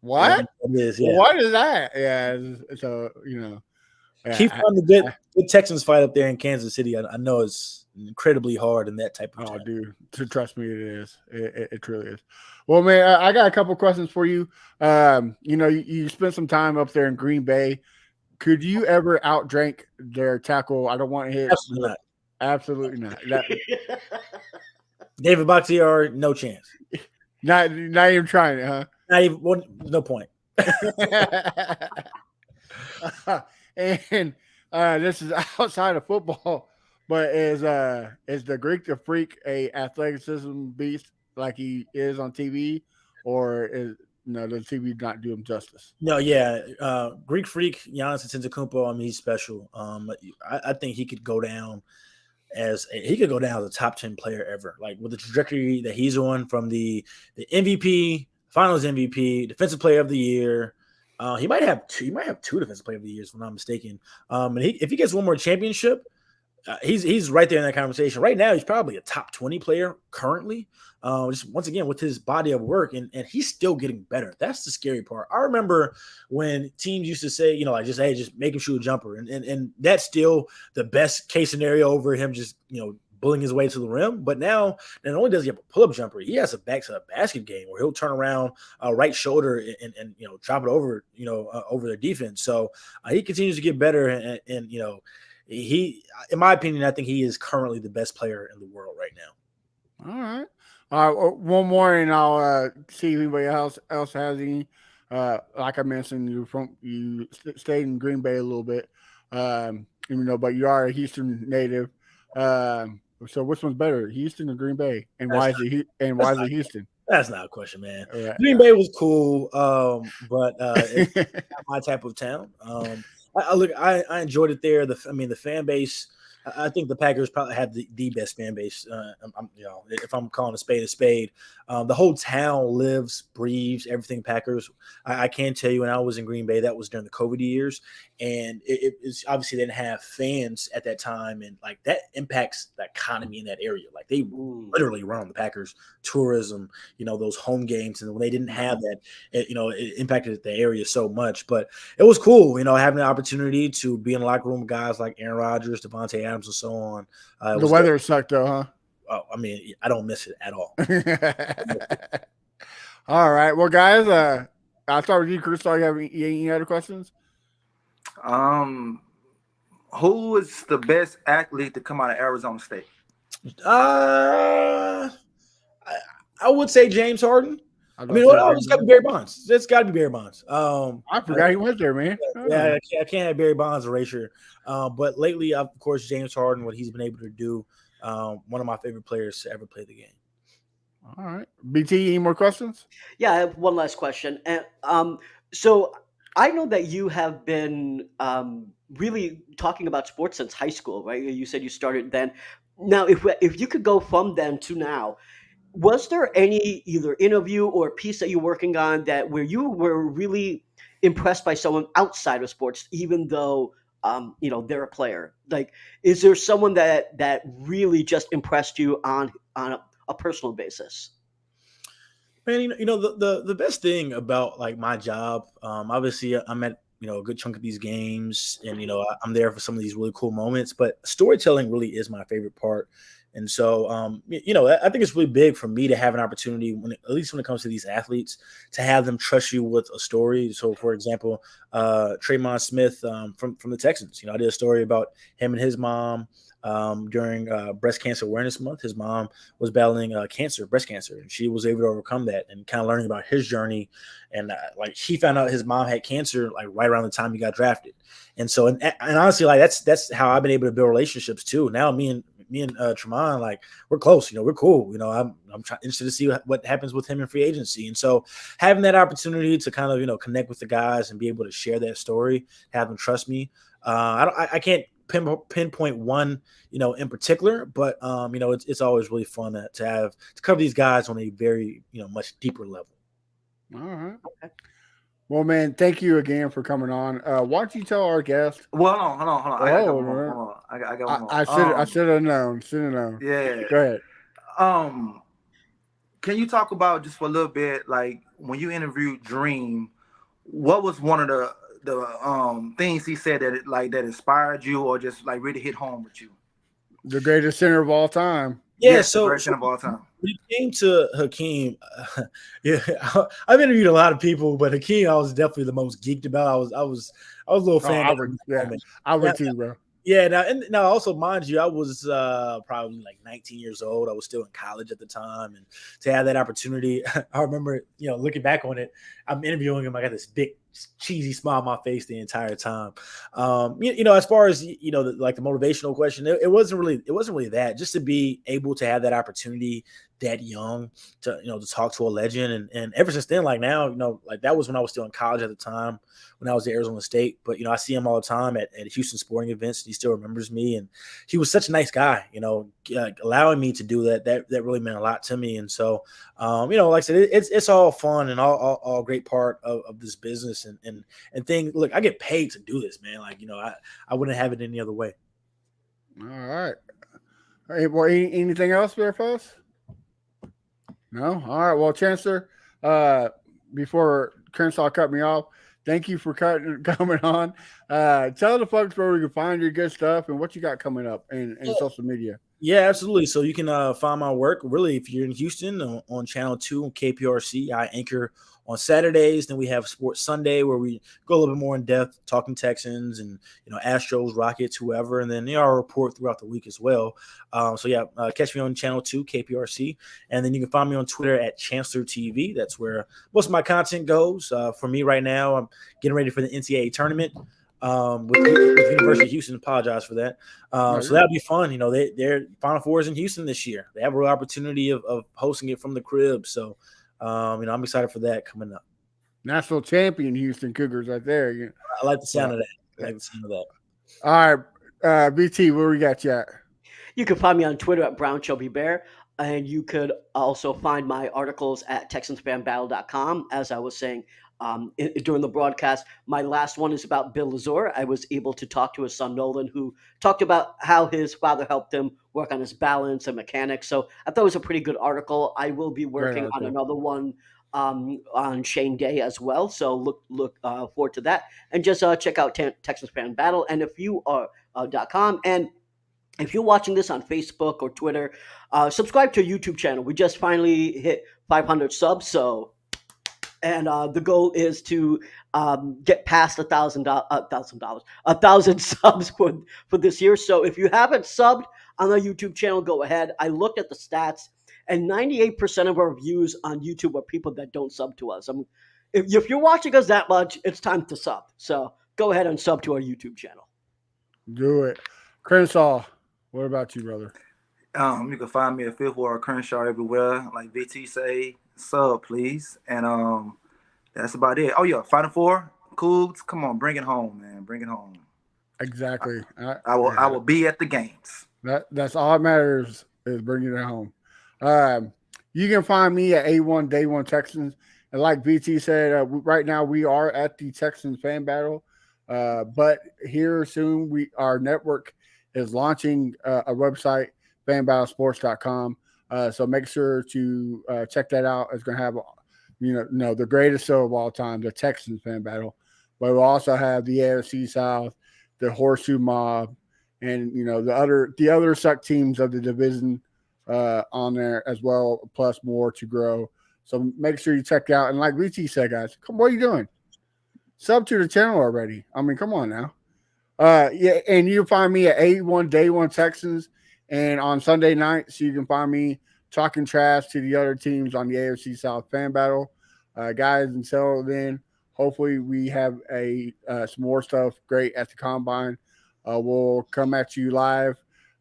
"What? It is, yeah. What is that?" Yeah. So Keep on the good Texans fight up there in Kansas City. I know it's incredibly hard in that type of time. Dude, trust me, it is. It truly is. Well, man, I got a couple questions for you. You spent some time up there in Green Bay. Could you ever outdrink their tackle? I don't want to hit. Absolutely not. Absolutely not. David Bakhtiari, no chance. Not even trying it, huh? Not even. No point. And this is outside of football, but is the Greek the Freak a athleticism beast like he is on TV, or does TV not do him justice? No, yeah. Greek Freak, Giannis Antetokounmpo, I mean, he's special. I think he could go down as a top 10 player ever. Like with the trajectory that he's on, from the MVP, Finals MVP, Defensive Player of the Year. He might have two Defensive Player of the Years, if I'm not mistaken. And if he gets one more championship, he's right there in that conversation. Right now, he's probably a top 20 player currently. Just once again with his body of work, and he's still getting better. That's the scary part. I remember when teams used to say, just make him shoot a jumper, and that's still the best case scenario over him just bullying his way to the rim. But now, not only does he have a pull-up jumper, he has a back-to-the-basket game where he'll turn around right shoulder and drop it over over their defense. So he continues to get better, and he, in my opinion, I think he is currently the best player in the world right now. All right. One more, and I'll see if anybody else has any. Like I mentioned, you stayed in Green Bay a little bit, but you are a Houston native. So which one's better, Houston or Green Bay? And why is it Houston? That's not a question, man. Right. Green Bay was cool, but it's not my type of town. I enjoyed it there. The fan base. I think the Packers probably have the best fan base. If I'm calling a spade, the whole town lives, breathes everything Packers. I can tell you, when I was in Green Bay, that was during the COVID years, and it's obviously they didn't have fans at that time, and like that impacts the economy in that area. Like they literally run on the Packers tourism, those home games, and when they didn't have that, it impacted the area so much. But it was cool, having the opportunity to be in the locker room with guys like Aaron Rodgers, Devontae Adams, and so on. The weather sucked though, huh? Oh, I don't miss it at all. All right. Well, guys, I'll start with you, Chris. Do you have any other questions? Who is the best athlete to come out of Arizona State? I would say James Harden. It's got to be Barry Bonds. It's got to be Barry Bonds. I forgot he went there, man. Yeah, I can't have Barry Bonds erasure. But lately, of course, James Harden, what he's been able to do, one of my favorite players to ever play the game. All right. BT, any more questions? Yeah, I have one last question. And so I know that you have been really talking about sports since high school, right? You said you started then. Now, if you could go from then to now, was there any either interview or piece that you're working on where you were really impressed by someone outside of sports, even though they're a player? Like, is there someone that really just impressed you on a personal basis? Man, the best thing about like my job, obviously I'm at a good chunk of these games, and I'm there for some of these really cool moments. But storytelling really is my favorite part. And so, I think it's really big for me to have an opportunity, at least when it comes to these athletes, to have them trust you with a story. So, for example, Tremont Smith from the Texans, I did a story about him and his mom during Breast Cancer Awareness Month. His mom was battling breast cancer, and she was able to overcome that, and kind of learning about his journey. And he found out his mom had cancer like right around the time he got drafted. And so, and honestly, like that's how I've been able to build relationships too. Now, me and Tremont, like we're close, we're cool. I'm interested to see what happens with him in free agency. And so having that opportunity to kind of, connect with the guys and be able to share that story, have them trust me. I can't pinpoint one, in particular, but it's always really fun to cover these guys on a very, much deeper level. All right. Okay. Well, man, thank you again for coming on. Why don't you tell our guest? Well, hold on. I got one more. I should have known. Yeah. Go ahead. Can you talk about just for a little bit, like when you interviewed Dream, what was one of the things he said that inspired you or just like really hit home with you? The greatest center of all time. Yeah, yes, the greatest center of all time. When it came to Hakeem, I've interviewed a lot of people, but Hakeem I was definitely the most geeked about. I was a little fan. I would too, bro. Yeah, now also mind you, I was probably like 19 years old. I was still in college at the time, and to have that opportunity, I remember looking back on it, I'm interviewing him. I got this big cheesy smile on my face the entire time. As far as like the motivational question, it wasn't really that. Just to be able to have that opportunity that young to talk to a legend, and ever since then, like now, like that was when I was still in college at the time when I was at Arizona State. But I see him all the time at Houston sporting events. And he still remembers me, and he was such a nice guy. Allowing me to do that really meant a lot to me. And so, like I said, it's all fun and all great part of this business and thing. Look, I get paid to do this, man. Like I wouldn't have it any other way. All right. Hey, well, anything else there, folks? No? All right. Well, Chancellor, before Crenshaw cut me off, thank you for coming on. Tell the folks where we can find your good stuff and what you got coming up in social media. Yeah, absolutely. So you can find my work, really, if you're in Houston on Channel 2 on KPRC. I anchor on Saturdays. Then we have Sports Sunday where we go a little bit more in depth, talking Texans and, Astros, Rockets, whoever. And then, our report throughout the week as well. Catch me on Channel 2, KPRC. And then you can find me on Twitter at Chancellor TV. That's where most of my content goes. For me right now, I'm getting ready for the NCAA tournament. With University of Houston. Apologize for that. So that'll be fun. Their Final Four is in Houston this year. They have a real opportunity of hosting it from the crib. So, I'm excited for that coming up. National champion Houston Cougars right there. I like the sound of that. like some of that. All right, BT, where we got you at? You can find me on Twitter at BrownChubbyBear, and you could also find my articles at TexansFanBattle.com. As I was saying during the broadcast, my last one is about Bill Lazor. I was able to talk to his son Nolan, who talked about how his father helped him work on his balance and mechanics. So I thought it was a pretty good article. I will be working on another one on Shane Day as well. So look forward to that, and just check out Texans Fan Battle. And if you are .com, and if you're watching this on Facebook or Twitter, subscribe to our YouTube channel. We just finally hit 500 subs, and the goal is to get past $1,000 subs for this year. So if you haven't subbed on our YouTube channel, go ahead. I looked at the stats, and 98% of our views on YouTube are people that don't sub to us. If you're watching us that much, it's time to sub. So go ahead and sub to our YouTube channel. Do it. Crenshaw, what about you, brother? You can find me at Fifth Ward Crenshaw everywhere. Like VT say, sub please. And that's about it. Oh yeah, Final Four, Cougs, come on, bring it home, man. Bring it home. Exactly. I will be at the games. That's all that matters is bringing it home. You can find me at A1 Day One Texans. And like VT said, right now we are at the Texans Fan Battle. But here soon, our network is launching a website, fanbattlesports.com. So make sure to check that out. It's going to have, the greatest show of all time, the Texans Fan Battle. But we'll also have the AFC South, the Horseshoe Mob, and the other suck teams of the division on there as well, plus more to grow. So make sure you check out. And like VT said, guys, what are you doing? Sub to the channel already. I mean, come on now. And you can find me at A1 Day One Texans. And on Sunday nights, you can find me talking trash to the other teams on the AFC South Fan Battle. Guys, until then, hopefully we have some more stuff great at the Combine. We'll come at you live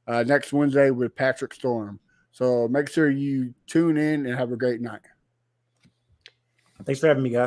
next Wednesday with Patrick Storm. So make sure you tune in and have a great night. Thanks for having me, guys.